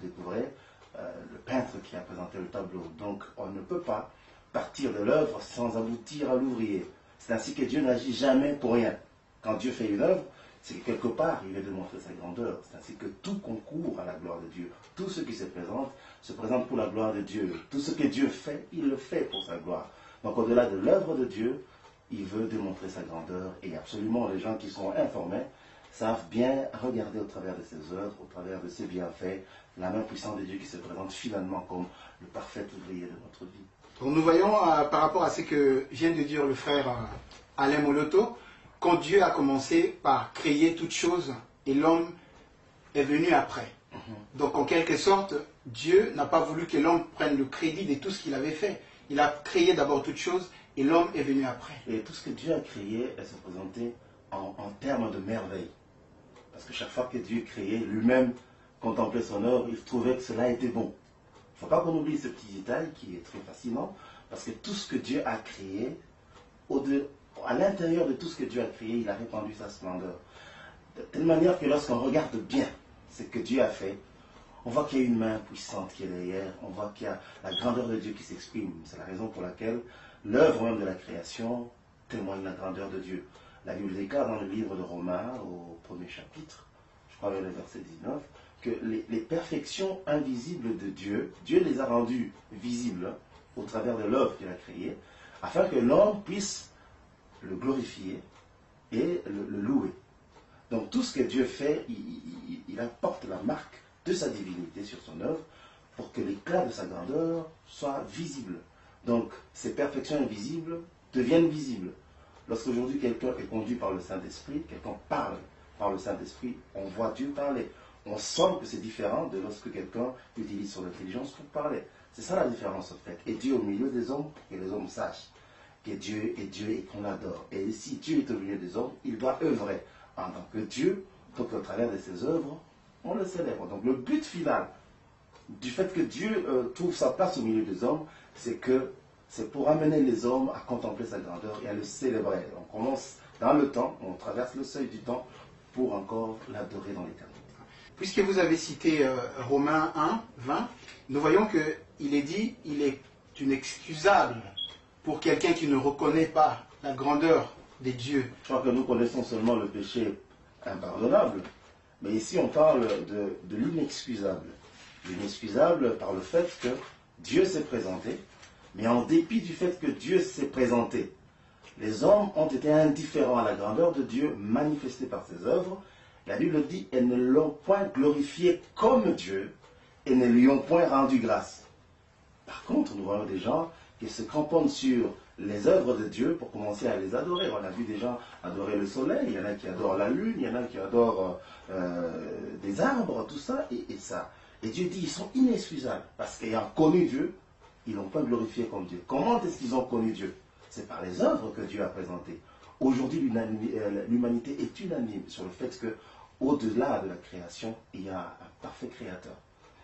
découvrez le peintre qui a présenté le tableau. Donc on ne peut pas partir de l'œuvre sans aboutir à l'ouvrier. C'est ainsi que Dieu n'agit jamais pour rien. Quand Dieu fait une œuvre, c'est que quelque part, il veut démontrer sa grandeur. C'est ainsi que tout concourt à la gloire de Dieu. Tout ce qui se présente pour la gloire de Dieu. Tout ce que Dieu fait, il le fait pour sa gloire. Donc au-delà de l'œuvre de Dieu, il veut démontrer sa grandeur. Et absolument, les gens qui sont informés savent bien regarder au travers de ses œuvres, au travers de ses bienfaits, la main puissante de Dieu qui se présente finalement comme le parfait ouvrier de notre vie. Donc nous voyons par rapport à ce que vient de dire le frère Alain Moloto, quand Dieu a commencé par créer toutes choses et l'homme est venu après. Donc en quelque sorte, Dieu n'a pas voulu que l'homme prenne le crédit de tout ce qu'il avait fait. Il a créé d'abord toutes choses et l'homme est venu après. Et tout ce que Dieu a créé, elle se présentait en termes de merveille. Parce que chaque fois que Dieu créait, lui-même contemplait son œuvre, il trouvait que cela était bon. Il ne faut pas qu'on oublie ce petit détail qui est très fascinant, parce que tout ce que Dieu a créé, à l'intérieur de tout ce que Dieu a créé, il a répandu sa splendeur. De telle manière que lorsqu'on regarde bien ce que Dieu a fait, on voit qu'il y a une main puissante qui est derrière, on voit qu'il y a la grandeur de Dieu qui s'exprime. C'est la raison pour laquelle l'œuvre même de la création témoigne de la grandeur de Dieu. La Bible déclare dans le livre de Romains, au premier chapitre, je crois vers le verset 19, que les perfections invisibles de Dieu, Dieu les a rendues visibles au travers de l'œuvre qu'il a créée, afin que l'homme puisse le glorifier et le louer. Donc tout ce que Dieu fait, il apporte la marque de sa divinité sur son œuvre pour que l'éclat de sa grandeur soit visible. Donc ces perfections invisibles deviennent visibles. Lorsqu'aujourd'hui quelqu'un est conduit par le Saint-Esprit, quelqu'un parle par le Saint-Esprit, on voit Dieu parler. On sent que c'est différent de lorsque quelqu'un utilise son intelligence pour parler. C'est ça la différence en fait. Et Dieu au milieu des hommes, que les hommes sachent que Dieu est Dieu et qu'on l'adore. Et si Dieu est au milieu des hommes, il doit œuvrer en tant que Dieu, pour qu'au travers de ses œuvres, on le célèbre. Donc le but final du fait que Dieu trouve sa place au milieu des hommes, c'est pour amener les hommes à contempler sa grandeur et à le célébrer. On commence dans le temps, on traverse le seuil du temps pour encore l'adorer dans l'éternité. Puisque vous avez cité Romains 1, 20, nous voyons qu'il est dit, il est inexcusable pour quelqu'un qui ne reconnaît pas la grandeur des dieux. Je crois que nous connaissons seulement le péché impardonnable, mais ici on parle de l'inexcusable. L'inexcusable par le fait que Dieu s'est présenté, mais en dépit du fait que Dieu s'est présenté, les hommes ont été indifférents à la grandeur de Dieu manifestée par ses œuvres. La Bible dit, elles ne l'ont point glorifié comme Dieu et ne lui ont point rendu grâce. Par contre, nous voyons des gens qui se cramponnent sur les œuvres de Dieu pour commencer à les adorer. On a vu des gens adorer le soleil, il y en a qui adorent la lune, il y en a qui adorent des arbres, tout ça, et ça. Et Dieu dit, ils sont inexcusables, parce qu'ayant connu Dieu, ils n'ont pas glorifié comme Dieu. Comment est-ce qu'ils ont connu Dieu? C'est par les œuvres que Dieu a présentées. Aujourd'hui, l'humanité est unanime sur le fait que, au-delà de la création, il y a un parfait créateur.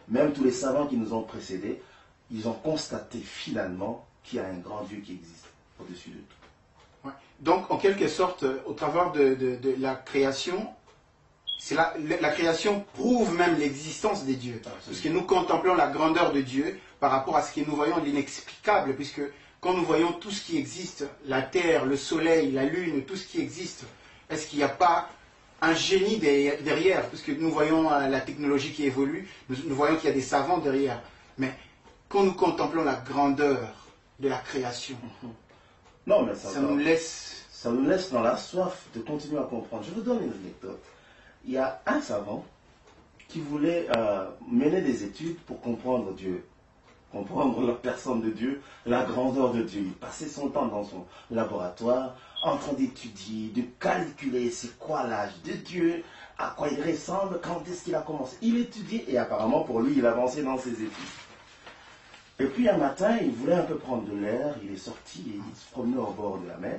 Même tous les savants qui nous ont précédés, ils ont constaté finalement qu'il y a un grand Dieu qui existe au-dessus de tout. Ouais. Donc, en quelque sorte, au travers de la création, la création prouve même l'existence des dieux. Parce que nous contemplons la grandeur de Dieu par rapport à ce que nous voyons l'inexplicable, puisque quand nous voyons tout ce qui existe, la terre, le soleil, la lune, tout ce qui existe, est-ce qu'il n'y a pas un génie derrière? Puisque nous voyons la technologie qui évolue, nous voyons qu'il y a des savants derrière. Mais quand nous contemplons la grandeur de la création, non, mais ça nous laisse dans la soif de continuer à comprendre. Je vous donne une anecdote. Il y a un savant qui voulait mener des études pour comprendre Dieu, comprendre la personne de Dieu, la grandeur de Dieu. Il passait son temps dans son laboratoire en train d'étudier, de calculer c'est quoi l'âge de Dieu, à quoi il ressemble, quand est-ce qu'il a commencé. Il étudiait et apparemment pour lui il avançait dans ses études. Et puis un matin il voulait un peu prendre de l'air, il est sorti et il se promenait au bord de la mer.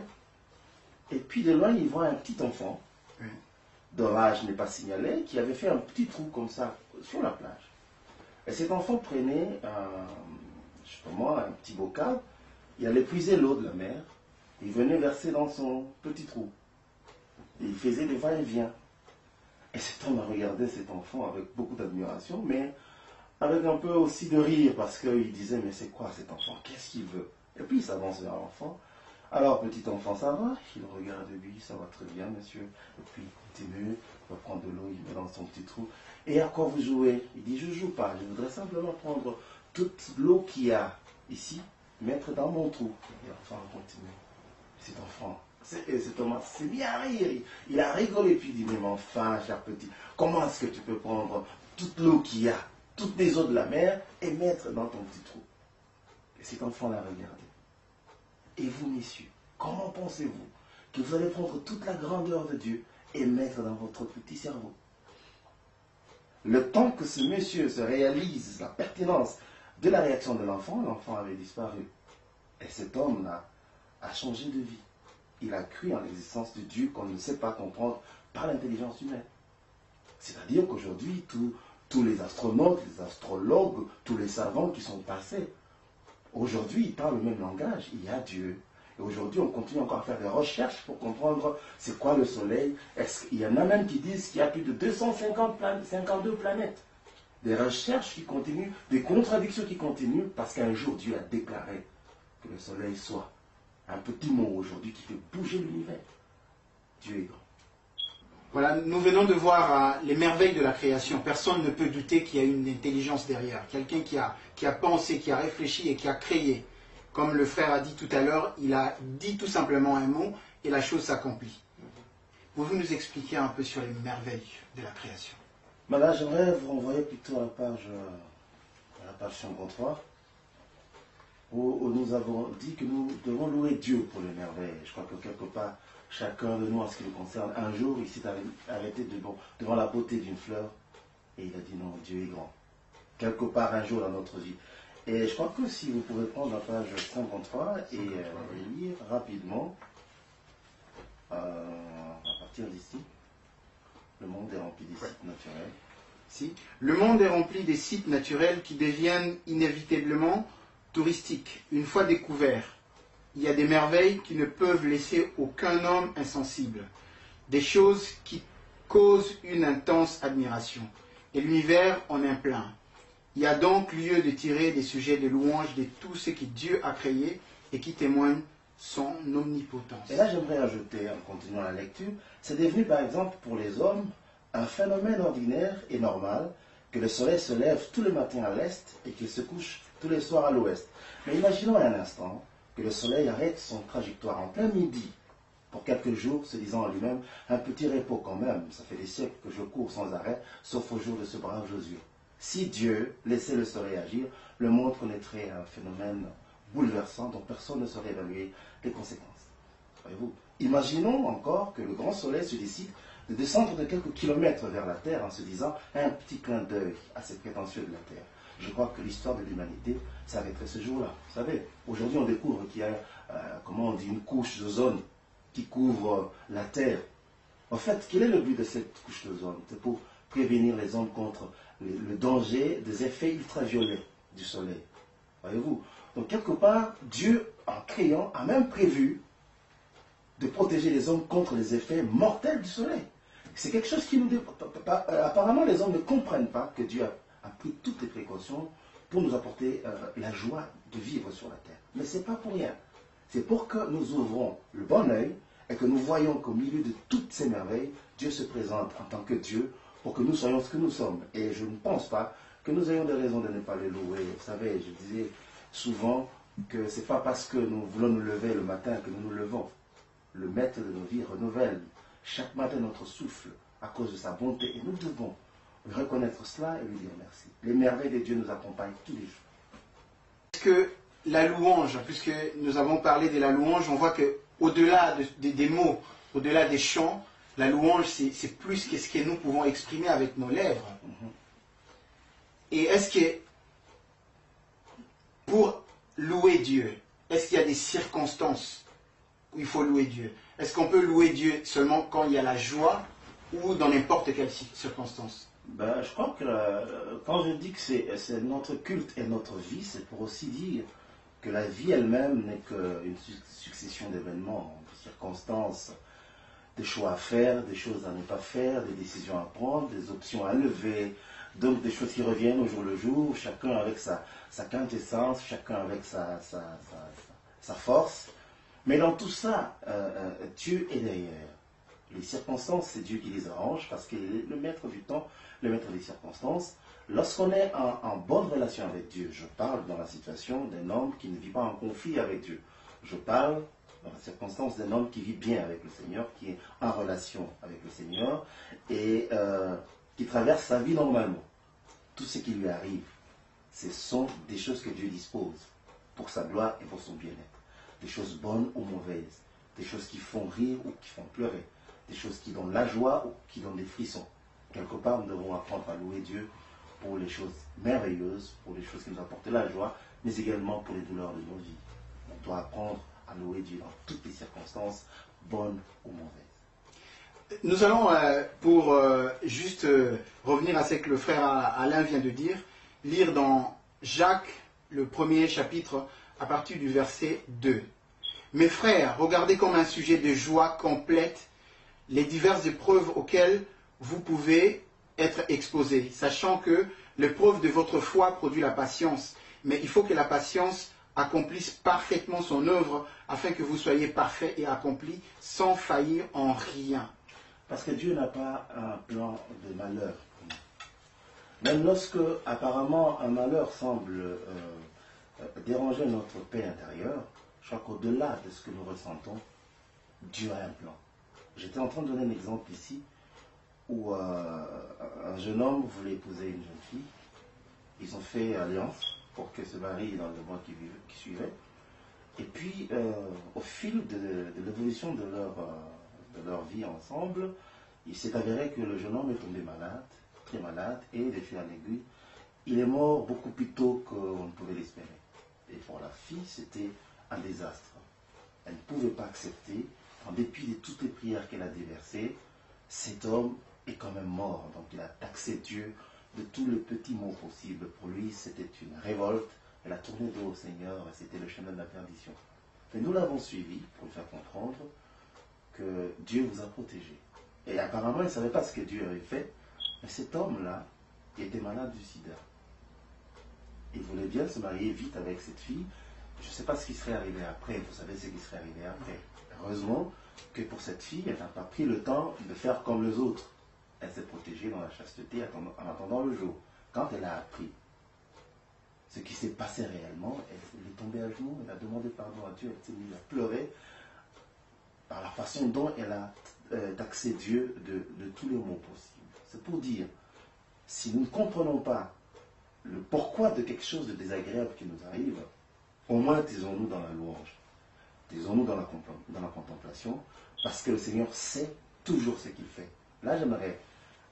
Et puis de loin il voit un petit enfant, dont l'âge n'est pas signalé, qui avait fait un petit trou comme ça sur la plage. Et cet enfant prenait, je sais pas moi, un petit bocal, il allait puiser l'eau de la mer, il venait verser dans son petit trou. Et il faisait des va-et-vient. Et cet homme a regardé cet enfant avec beaucoup d'admiration, mais avec un peu aussi de rire, parce qu'il disait, mais c'est quoi cet enfant? Qu'est-ce qu'il veut? Et puis il s'avance vers l'enfant. Alors, petit enfant, ça va? Il regarde lui, ça va très bien, monsieur. Et puis il continue, il va prendre de l'eau, il met dans son petit trou. Et à quoi vous jouez? Il dit, je ne joue pas, je voudrais simplement prendre toute l'eau qu'il y a ici, mettre dans mon trou. Et l'enfant continue. Cet enfant, cet homme s'est mis à rire. Il a rigolé, puis il dit, mais enfin, cher petit, comment est-ce que tu peux prendre toute l'eau qu'il y a, toutes les eaux de la mer, et mettre dans ton petit trou? Et cet enfant l'a regardé. Et vous, messieurs, comment pensez-vous que vous allez prendre toute la grandeur de Dieu et mettre dans votre petit cerveau? Le temps que ce monsieur se réalise la pertinence de la réaction de l'enfant avait disparu. Et cet homme a changé de vie. Il a cru en l'existence de Dieu qu'on ne sait pas comprendre par l'intelligence humaine. C'est-à-dire qu'aujourd'hui, tous les astronautes, les astrologues, tous les savants qui sont passés, aujourd'hui, ils parlent le même langage. Il y a Dieu. Et aujourd'hui, on continue encore à faire des recherches pour comprendre c'est quoi le Soleil. Il y en a même qui disent qu'il y a plus de 252 planètes. Des recherches qui continuent, des contradictions qui continuent, parce qu'un jour, Dieu a déclaré que le Soleil soit un petit mot aujourd'hui qui fait bouger l'univers. Dieu est grand. Voilà, nous venons de voir les merveilles de la création. Personne ne peut douter qu'il y a une intelligence derrière. Quelqu'un qui a pensé, qui a réfléchi et qui a créé. Comme le frère a dit tout à l'heure, il a dit tout simplement un mot et la chose s'accomplit. Pouvez-vous nous expliquer un peu sur les merveilles de la création? Là, j'aimerais vous renvoyer plutôt à la page 53, où nous avons dit que nous devons louer Dieu pour les merveilles. Je crois que quelque part, chacun de nous, en ce qui nous concerne, un jour, il s'est arrêté devant la beauté d'une fleur et il a dit non, Dieu est grand. Quelque part, un jour dans notre vie. Et je crois que si vous pouvez prendre la page 53 et lire rapidement, à partir d'ici, le monde est rempli des sites naturels. Si. Le monde est rempli des sites naturels qui deviennent inévitablement touristiques. Une fois découverts, il y a des merveilles qui ne peuvent laisser aucun homme insensible. Des choses qui causent une intense admiration. Et l'univers en est plein. Il y a donc lieu de tirer des sujets de louange de tout ce que Dieu a créé et qui témoignent son omnipotence. Et là, j'aimerais ajouter, en continuant la lecture, c'est devenu par exemple pour les hommes un phénomène ordinaire et normal que le soleil se lève tous les matins à l'est et qu'il se couche tous les soirs à l'ouest. Mais imaginons un instant que le soleil arrête son trajectoire en plein midi pour quelques jours, se disant en lui-même un petit repos quand même. Ça fait des siècles que je cours sans arrêt, sauf au jour de ce brave Josué. Si Dieu laissait le soleil agir, le monde connaîtrait un phénomène bouleversant dont personne ne saurait évaluer les conséquences. Voyez-vous, imaginons encore que le grand soleil se décide de descendre de quelques kilomètres vers la Terre en se disant un petit clin d'œil à ces prétentieux de la Terre. Je crois que l'histoire de l'humanité s'arrêterait ce jour-là. Vous savez, aujourd'hui on découvre qu'il y a, comment on dit, une couche d'ozone qui couvre la Terre. En fait, quel est le but de cette couche d'ozone? C'est pour prévenir les hommes contre le danger des effets ultraviolets du soleil. Voyez-vous? Donc quelque part, Dieu, en créant, a même prévu de protéger les hommes contre les effets mortels du soleil. C'est quelque chose qui nous... Apparemment, les hommes ne comprennent pas que Dieu a pris toutes les précautions pour nous apporter la joie de vivre sur la terre. Mais ce n'est pas pour rien. C'est pour que nous ouvrons le bon œil et que nous voyons qu'au milieu de toutes ces merveilles, Dieu se présente en tant que Dieu pour que nous soyons ce que nous sommes. Et je ne pense pas que nous ayons des raisons de ne pas le louer. Vous savez, je disais souvent que ce n'est pas parce que nous voulons nous lever le matin que nous nous levons. Le maître de nos vies renouvelle chaque matin notre souffle à cause de sa bonté. Et nous devons reconnaître cela et lui dire merci. Les merveilles de Dieu nous accompagnent tous les jours. Est-ce que la louange, puisque nous avons parlé de la louange, on voit qu'au-delà des mots, au-delà des chants, la louange, c'est plus que ce que nous pouvons exprimer avec nos lèvres. Et est-ce que, pour louer Dieu, est-ce qu'il y a des circonstances où il faut louer Dieu? Est-ce qu'on peut louer Dieu seulement quand il y a la joie ou dans n'importe quelle circonstance? Ben, je crois que quand je dis que c'est notre culte et notre vie, c'est pour aussi dire que la vie elle-même n'est qu'une succession d'événements, de circonstances, des choix à faire, des choses à ne pas faire, des décisions à prendre, des options à lever, donc des choses qui reviennent au jour le jour, chacun avec sa quintessence, chacun avec sa force. Mais dans tout ça, Dieu est derrière. Les circonstances, c'est Dieu qui les arrange parce qu'il est le maître du temps, le maître des circonstances. Lorsqu'on est en bonne relation avec Dieu, je parle dans la situation d'un homme qui ne vit pas en conflit avec Dieu. Je parle dans la circonstance d'un homme qui vit bien avec le Seigneur, qui est en relation avec le Seigneur et qui traverse sa vie normalement. Tout ce qui lui arrive, ce sont des choses que Dieu dispose pour sa gloire et pour son bien-être. Des choses bonnes ou mauvaises, des choses qui font rire ou qui font pleurer, des choses qui donnent la joie ou qui donnent des frissons. Quelque part, nous devons apprendre à louer Dieu pour les choses merveilleuses, pour les choses qui nous apportent la joie, mais également pour les douleurs de nos vies. On doit apprendre à louer Dieu dans toutes les circonstances, bonnes ou mauvaises. Nous allons, pour juste revenir à ce que le frère Alain vient de dire, lire dans Jacques, le premier chapitre, à partir du verset 2. Mes frères, regardez comme un sujet de joie complète les diverses épreuves auxquelles vous pouvez être exposés, sachant que l'épreuve de votre foi produit la patience. Mais il faut que la patience accomplisse parfaitement son œuvre, afin que vous soyez parfaits et accomplis, sans faillir en rien. Parce que Dieu n'a pas un plan de malheur. Même lorsque, apparemment, un malheur semble déranger notre paix intérieure, je crois qu'au-delà de ce que nous ressentons, Dieu a un plan. J'étais en train de donner un exemple ici, où un jeune homme voulait épouser une jeune fille. Ils ont fait alliance pour qu'elle se marie dans le mois qui suivait. Et puis, au fil de l'évolution de leur vie ensemble, il s'est avéré que le jeune homme est tombé malade, très malade, et de fil en aiguille, il est mort beaucoup plus tôt qu'on ne pouvait l'espérer. Et pour la fille, c'était un désastre. Elle ne pouvait pas accepter, en dépit de toutes les prières qu'elle a déversées, cet homme est quand même mort. Donc il a taxé Dieu de tous les petits mots possibles. Pour lui, c'était une révolte. Elle a tourné dos au Seigneur et c'était le chemin de la perdition. Et nous l'avons suivi pour lui faire comprendre que Dieu vous a protégé. Et apparemment, il ne savait pas ce que Dieu avait fait. Mais cet homme-là, qui était malade du sida, il voulait bien se marier vite avec cette fille. Je ne sais pas ce qui serait arrivé après. Vous savez ce qui serait arrivé après. Heureusement que pour cette fille, elle n'a pas pris le temps de faire comme les autres. Elle s'est protégée dans la chasteté en attendant le jour. Quand elle a appris ce qui s'est passé réellement, elle est tombée à genoux, elle a demandé pardon à Dieu, elle s'est mise à pleurer par la façon dont elle a taxé Dieu de tous les maux possibles. C'est pour dire, si nous ne comprenons pas le pourquoi de quelque chose de désagréable qui nous arrive, au moins taisons-nous dans la louange, taisons-nous dans la contemplation, parce que le Seigneur sait toujours ce qu'il fait. Là, j'aimerais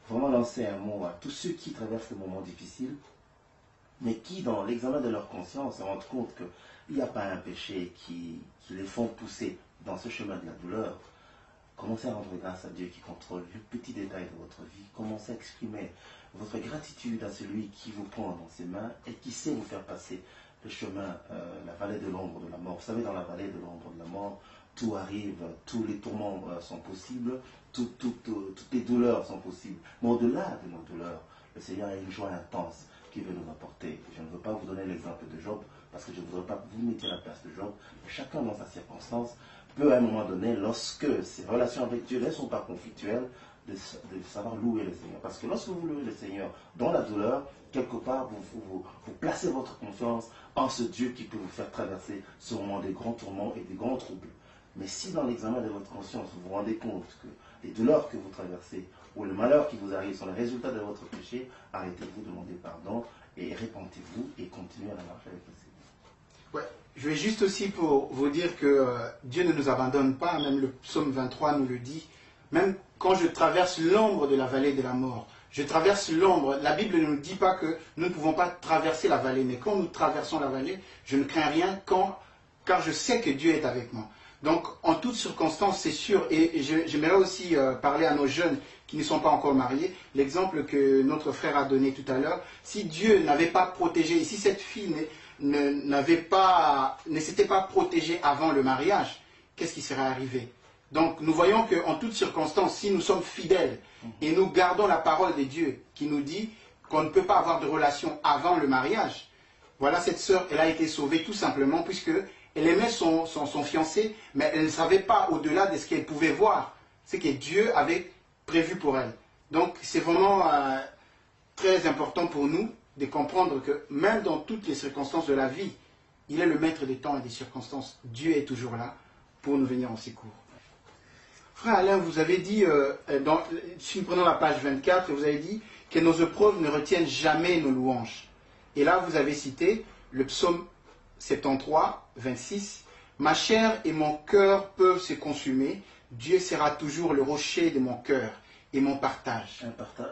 vraiment lancer un mot à tous ceux qui traversent des moments difficiles, mais qui, dans l'examen de leur conscience, se rendent compte qu'il n'y a pas un péché qui les font pousser dans ce chemin de la douleur. Commencez à rendre grâce à Dieu qui contrôle le petit détail de votre vie. Commencez à exprimer votre gratitude à celui qui vous prend dans ses mains et qui sait vous faire passer le chemin, la vallée de l'ombre de la mort. Vous savez, dans la vallée de l'ombre de la mort, tout arrive, tous les tourments sont possibles, toutes les douleurs sont possibles. Mais au-delà de nos douleurs, le Seigneur a une joie intense qu'il veut nous apporter. Je ne veux pas vous donner l'exemple de Job, parce que je ne voudrais pas vous mettre à la place de Job. Mais chacun dans sa circonstance peut à un moment donné, lorsque ses relations avec Dieu ne sont pas conflictuelles, de savoir louer le Seigneur. Parce que lorsque vous louez le Seigneur dans la douleur, quelque part, vous placez votre confiance en ce Dieu qui peut vous faire traverser ce moment des grands tourments et des grands troubles. Mais si dans l'examen de votre conscience, vous vous rendez compte que les douleurs que vous traversez ou le malheur qui vous arrive sont les résultats de votre péché, arrêtez-vous, demandez pardon et répentez-vous et continuez à la marche avec le Seigneur. Ouais. Je vais juste aussi pour vous dire que Dieu ne nous abandonne pas, même le psaume 23 nous le dit, même quand je traverse l'ombre de la vallée de la mort, je traverse l'ombre, la Bible ne nous dit pas que nous ne pouvons pas traverser la vallée, mais quand nous traversons la vallée, je ne crains rien car je sais que Dieu est avec moi. Donc, en toutes circonstances, c'est sûr, et j'aimerais aussi parler à nos jeunes qui ne sont pas encore mariés, l'exemple que notre frère a donné tout à l'heure, si Dieu n'avait pas protégé, si cette fille ne s'était pas protégée avant le mariage, qu'est-ce qui serait arrivé? Donc, nous voyons qu'en toutes circonstances, si nous sommes fidèles et nous gardons la parole de Dieu qui nous dit qu'on ne peut pas avoir de relation avant le mariage, voilà, cette sœur, elle a été sauvée tout simplement puisque elle aimait son fiancé, mais elle ne savait pas au-delà de ce qu'elle pouvait voir, ce que Dieu avait prévu pour elle. Donc, c'est vraiment très important pour nous de comprendre que même dans toutes les circonstances de la vie, il est le maître des temps et des circonstances. Dieu est toujours là pour nous venir en secours. Frère Alain, vous avez dit, si nous prenons la page 24, vous avez dit que nos épreuves ne retiennent jamais nos louanges. Et là, vous avez cité le psaume 73, 26. Ma chair et mon cœur peuvent se consumer. Dieu sera toujours le rocher de mon cœur et mon partage.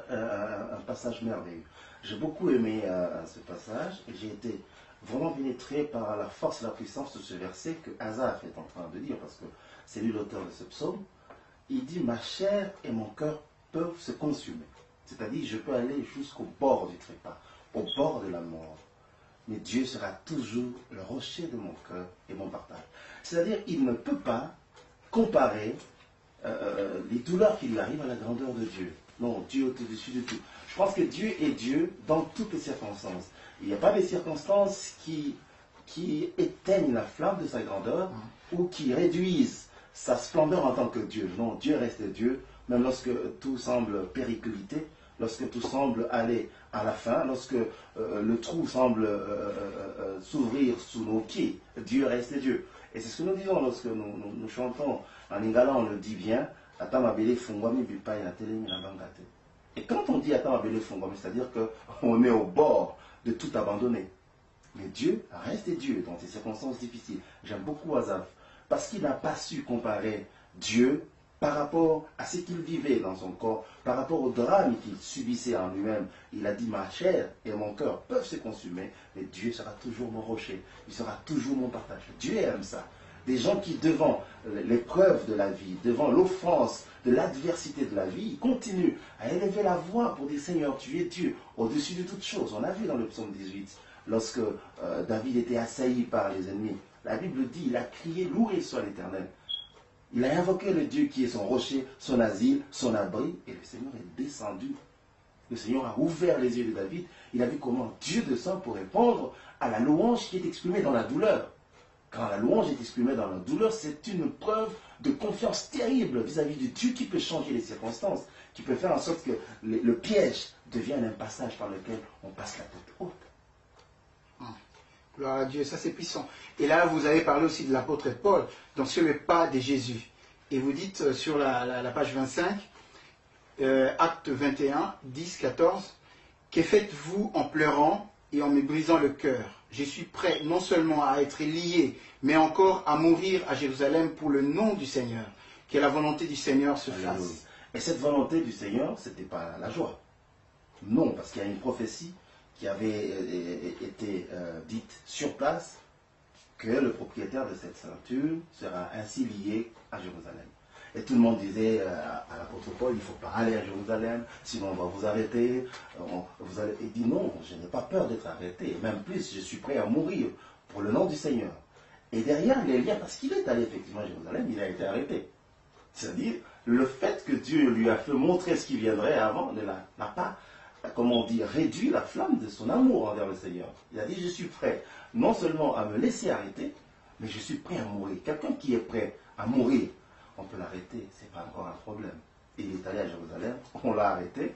Un passage merveilleux. J'ai beaucoup aimé ce passage et j'ai été vraiment pénétré par la force et la puissance de ce verset que Asaph est en train de dire, parce que c'est lui l'auteur de ce psaume. Il dit, ma chair et mon cœur peuvent se consumer. C'est-à-dire, je peux aller jusqu'au bord du trépas, au bord de la mort. Mais Dieu sera toujours le rocher de mon cœur et mon partage. C'est-à-dire, il ne peut pas comparer les douleurs qui lui arrivent à la grandeur de Dieu. Non, Dieu est au-dessus de tout. Je pense que Dieu est Dieu dans toutes les circonstances. Il n'y a pas des circonstances qui éteignent la flamme de sa grandeur ou qui réduisent sa splendeur en tant que Dieu. Non, Dieu reste Dieu, même lorsque tout semble péricliter, lorsque tout semble aller à la fin, lorsque le trou semble s'ouvrir sous nos pieds. Dieu reste Dieu. Et c'est ce que nous disons lorsque nous chantons en lingala, on le dit bien, et quand on dit c'est-à-dire qu'on est au bord de tout abandonner. Mais Dieu reste Dieu dans ces circonstances difficiles. J'aime beaucoup Asaph, parce qu'il n'a pas su comparer Dieu par rapport à ce qu'il vivait dans son corps, par rapport au drame qu'il subissait en lui-même. Il a dit, ma chair et mon cœur peuvent se consumer, mais Dieu sera toujours mon rocher, il sera toujours mon partage. Dieu aime ça. Des gens qui, devant l'épreuve de la vie, devant l'offense de l'adversité de la vie, ils continuent à élever la voix pour dire, Seigneur, tu es Dieu, au-dessus de toutes choses. On a vu dans le psaume 18, lorsque David était assailli par les ennemis, la Bible dit, il a crié, loué soit l'Éternel. Il a invoqué le Dieu qui est son rocher, son asile, son abri, et le Seigneur est descendu. Le Seigneur a ouvert les yeux de David, il a vu comment Dieu descend pour répondre à la louange qui est exprimée dans la douleur. Quand la louange est exprimée dans la douleur, c'est une preuve de confiance terrible vis-à-vis de Dieu qui peut changer les circonstances, qui peut faire en sorte que le piège devienne un passage par lequel on passe la tête haute. Gloire à Dieu, ça c'est puissant. Et là, vous avez parlé aussi de l'apôtre Paul, dans sur le pas de Jésus. Et vous dites sur la page 25, acte 21, 10, 14, que faites-vous en pleurant et en me brisant le cœur? Je suis prêt non seulement à être lié, mais encore à mourir à Jérusalem pour le nom du Seigneur. Que la volonté du Seigneur se fasse. Et cette volonté du Seigneur, ce n'était pas la joie. Non, parce qu'il y a une prophétie qui avait été dite sur place, que le propriétaire de cette ceinture sera ainsi lié à Jérusalem. Et tout le monde disait à l'apôtre Paul, il ne faut pas aller à Jérusalem, sinon on va vous arrêter. Il dit non, je n'ai pas peur d'être arrêté. Même plus, je suis prêt à mourir pour le nom du Seigneur. Et derrière les liens, parce qu'il est allé effectivement à Jérusalem, il a été arrêté. C'est-à-dire, le fait que Dieu lui a fait montrer ce qui viendrait avant n'a pas, comment on dit, réduit la flamme de son amour envers le Seigneur. Il a dit, je suis prêt non seulement à me laisser arrêter, mais je suis prêt à mourir. Quelqu'un qui est prêt à mourir, on peut l'arrêter, ce n'est pas encore un problème. Il est allé à Jérusalem, on l'a arrêté.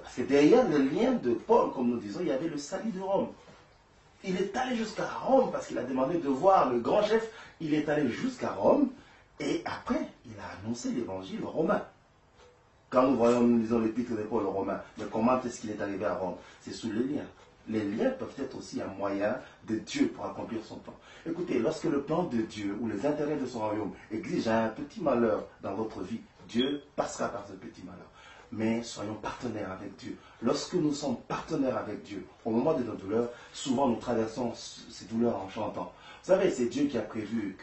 Parce que derrière le lien de Paul, comme nous disons, il y avait le salut de Rome. Il est allé jusqu'à Rome parce qu'il a demandé de voir le grand chef. Il est allé jusqu'à Rome et après, il a annoncé l'évangile romain. Quand nous lisons l'épître de Paul aux Romains, mais comment est-ce qu'il est arrivé à Rome? C'est sous les liens. Les liens peuvent être aussi un moyen de Dieu pour accomplir son plan. Écoutez, lorsque le plan de Dieu ou les intérêts de son royaume exigent un petit malheur dans votre vie, Dieu passera par ce petit malheur. Mais soyons partenaires avec Dieu. Lorsque nous sommes partenaires avec Dieu, au moment de nos douleurs, souvent nous traversons ces douleurs en chantant. Vous savez, c'est Dieu qui a prévu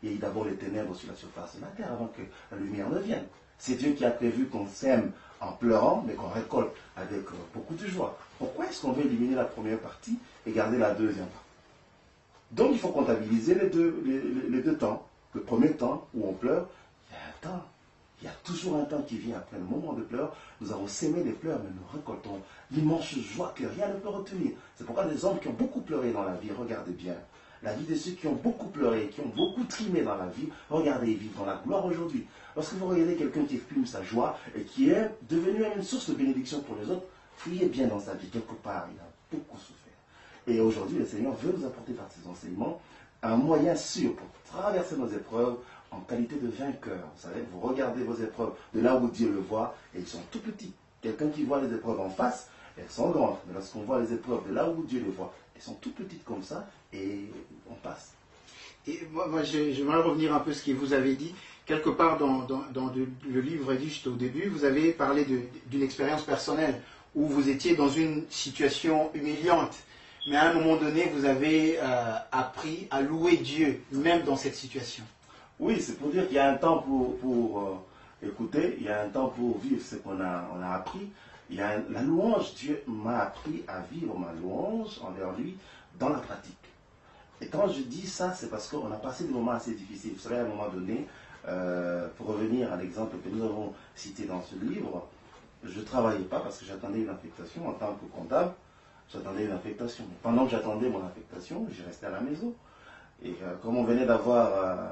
il y a eu d'abord les ténèbres sur la surface de la terre avant que la lumière ne vienne. C'est Dieu qui a prévu qu'on sème en pleurant, mais qu'on récolte avec beaucoup de joie. Pourquoi est-ce qu'on veut éliminer la première partie et garder la deuxième partie? Donc il faut comptabiliser les deux temps. Le premier temps où on pleure, il y a un temps. Il y a toujours un temps qui vient après le moment de pleurs. Nous avons sémé des pleurs, mais nous récoltons l'immense joie que rien ne peut retenir. C'est pourquoi les hommes qui ont beaucoup pleuré dans la vie, regardez bien. La vie de ceux qui ont beaucoup pleuré, qui ont beaucoup trimé dans la vie, regardez, ils vivent dans la gloire aujourd'hui. Lorsque vous regardez quelqu'un qui exprime sa joie et qui est devenu une source de bénédiction pour les autres, fouillez bien dans sa vie, quelque part, il a beaucoup souffert. Et aujourd'hui, le Seigneur veut nous apporter par ses enseignements un moyen sûr pour traverser nos épreuves en qualité de vainqueur. Vous savez, vous regardez vos épreuves de là où Dieu le voit, et ils sont tout petits. Quelqu'un qui voit les épreuves en face, elles sont grandes. Mais lorsqu'on voit les épreuves de là où Dieu les voit, elles sont tout petites comme ça, et on passe. Et moi j'aimerais revenir un peu à ce que vous avez dit. Quelque part dans le livre dit juste au début, vous avez parlé d'une expérience personnelle où vous étiez dans une situation humiliante. Mais à un moment donné, vous avez appris à louer Dieu, même dans cette situation. Oui, c'est pour dire qu'il y a un temps pour écouter, il y a un temps pour vivre ce qu'on a appris. Il y a la louange, Dieu m'a appris à vivre ma louange envers lui dans la pratique. Et quand je dis ça, c'est parce qu'on a passé des moments assez difficiles. Vous savez, à un moment donné, pour revenir à l'exemple que nous avons cité dans ce livre, je ne travaillais pas parce que j'attendais une affectation en tant que comptable. J'attendais une affectation. Pendant que j'attendais mon affectation, je restais à la maison. Et comme on venait d'avoir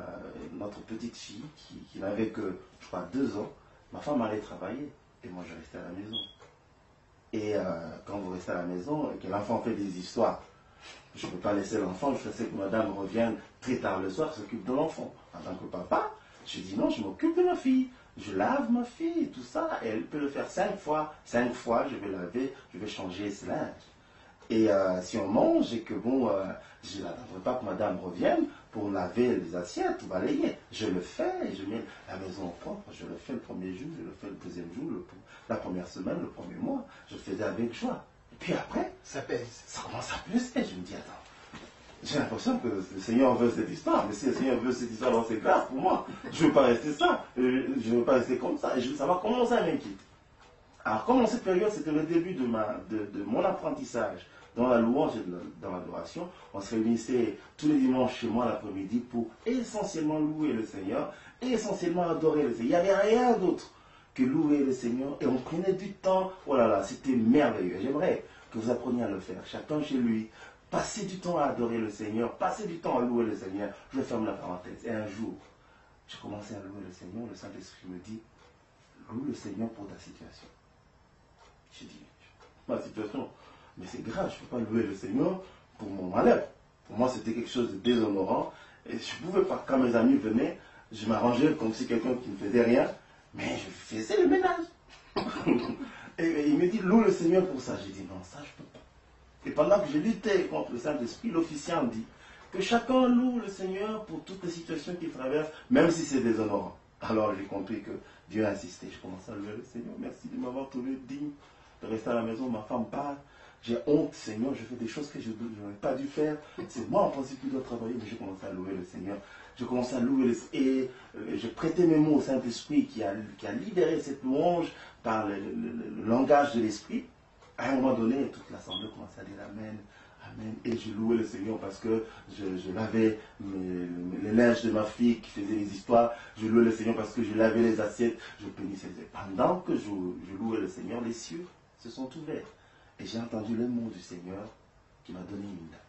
notre petite fille qui n'avait que, je crois, 2 ans, ma femme allait travailler et moi je restais à la maison. Et quand vous restez à la maison et que l'enfant fait des histoires, je ne peux pas laisser l'enfant, je sais que madame revienne très tard le soir, s'occupe de l'enfant. En tant que papa, je dis non, je m'occupe de ma fille. Je lave ma fille et tout ça. Et elle peut le faire 5 fois. 5 fois, je vais laver, je vais changer ce linge. Et si on mange et que bon, je n'attendrai pas que madame revienne pour laver les assiettes ou balayer. Je le fais et je mets la maison propre. Je le fais le premier jour, je le fais le deuxième jour, la première semaine, le premier mois. Je le faisais avec joie. Et puis après, ça pèse. Ça commence à peser. Je me dis, attends, j'ai l'impression que le Seigneur veut cette histoire. Mais si le Seigneur veut cette histoire, c'est grave pour moi. Je ne veux pas rester ça. Je ne veux pas rester comme ça. Et ça va commencer à m'inquiéter. Alors, comme dans cette période, c'était le début de mon apprentissage dans la louange et dans l'adoration, on se réunissait tous les dimanches chez moi l'après-midi pour essentiellement louer le Seigneur et essentiellement adorer le Seigneur. Il n'y avait rien d'autre que louer le Seigneur et on prenait du temps. Oh là là, c'était merveilleux. J'aimerais que vous appreniez à le faire, chacun chez lui. Passez du temps à adorer le Seigneur, passez du temps à louer le Seigneur. Je ferme la parenthèse. Et un jour, j'ai commencé à louer le Seigneur. Le Saint-Esprit me dit, loue le Seigneur pour ta situation. J'ai dit, ma situation, mais c'est grave, je ne peux pas louer le Seigneur pour mon malheur. Pour moi, c'était quelque chose de déshonorant. Et je ne pouvais pas, quand mes amis venaient, je m'arrangeais comme si quelqu'un qui ne faisait rien, mais je faisais le ménage. et il me dit, loue le Seigneur pour ça. J'ai dit, non, ça, je ne peux pas. Et pendant que je luttais contre le Saint-Esprit, l'officiant dit que chacun loue le Seigneur pour toutes les situations qu'il traverse, même si c'est déshonorant. Alors j'ai compris que Dieu a insisté. Je commençais à louer le Seigneur. Merci de m'avoir trouvé digne de rester à la maison. Ma femme parle. J'ai honte, Seigneur. Je fais des choses que je n'aurais pas dû faire. C'est moi en principe qui dois travailler, mais je commençais à louer le Seigneur. Je commençais à louer le Seigneur. Et je prêtais mes mots au Saint-Esprit qui a libéré cette louange par le langage de l'Esprit. À un moment donné, toute l'assemblée commençait à dire Amen, Amen. Et je louais le Seigneur parce que je lavais les linges de ma fille qui faisait les histoires. Je louais le Seigneur parce que je lavais les assiettes. Je bénissais. Pendant que je louais le Seigneur, les cieux se sont ouverts. Et j'ai entendu le mot du Seigneur qui m'a donné une date.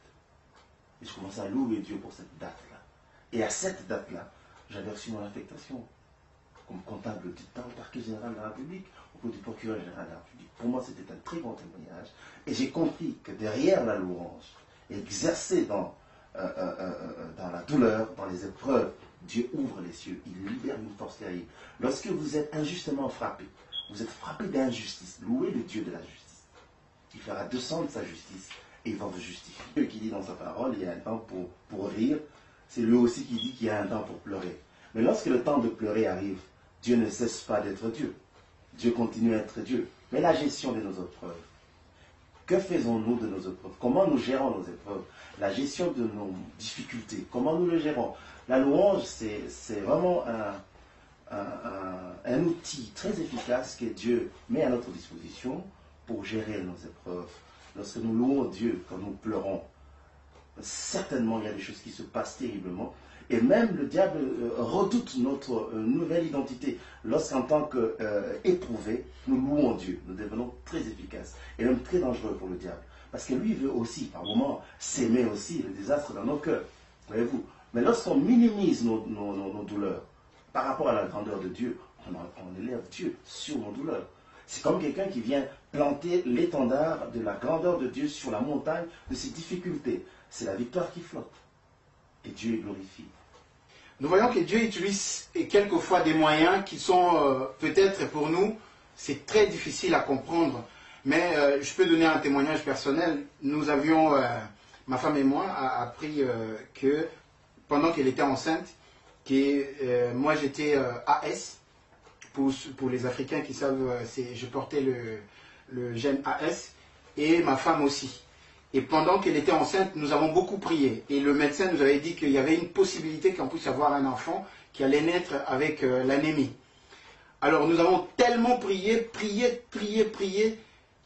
Et je commençais à louer Dieu pour cette date-là. Et à cette date-là, j'avais reçu mon affectation comme comptable du temps, parquet général de la République, auprès du procureur général de la République. Pour moi, c'était un très bon témoignage. Et j'ai compris que derrière la louange, exercée dans la douleur, dans les épreuves, Dieu ouvre les cieux, il libère une force terrible. Lorsque vous êtes injustement frappé, vous êtes frappé d'injustice, louez le Dieu de la justice. Il fera descendre sa justice et il va vous justifier. Dieu qui dit dans sa parole, il y a un temps pour rire, c'est lui aussi qui dit qu'il y a un temps pour pleurer. Mais lorsque le temps de pleurer arrive, Dieu ne cesse pas d'être Dieu. Dieu continue à être Dieu. Mais la gestion de nos épreuves, que faisons-nous de nos épreuves? Comment nous gérons nos épreuves? La gestion de nos difficultés, comment nous le gérons? La louange, c'est vraiment un outil très efficace que Dieu met à notre disposition pour gérer nos épreuves. Lorsque nous louons Dieu, quand nous pleurons, certainement il y a des choses qui se passent terriblement. Et même le diable redoute notre nouvelle identité. Lorsqu'en tant qu'éprouvés, nous louons Dieu, nous devenons très efficaces et même très dangereux pour le diable. Parce que lui, il veut aussi, par moments, s'aimer aussi le désastre dans nos cœurs. Voyez-vous. Mais lorsqu'on minimise nos douleurs par rapport à la grandeur de Dieu, on élève Dieu sur nos douleurs. C'est comme quelqu'un qui vient planter l'étendard de la grandeur de Dieu sur la montagne de ses difficultés. C'est la victoire qui flotte. Et Dieu est glorifié. Nous voyons que Dieu utilise quelquefois des moyens qui sont peut-être pour nous, c'est très difficile à comprendre. Mais je peux donner un témoignage personnel. Nous avions, ma femme et moi, appris que pendant qu'elle était enceinte, moi j'étais AS, pour les Africains qui savent, je portais le gène AS, et ma femme aussi. Et pendant qu'elle était enceinte, nous avons beaucoup prié. Et le médecin nous avait dit qu'il y avait une possibilité qu'on puisse avoir un enfant qui allait naître avec l'anémie. Alors nous avons tellement prié.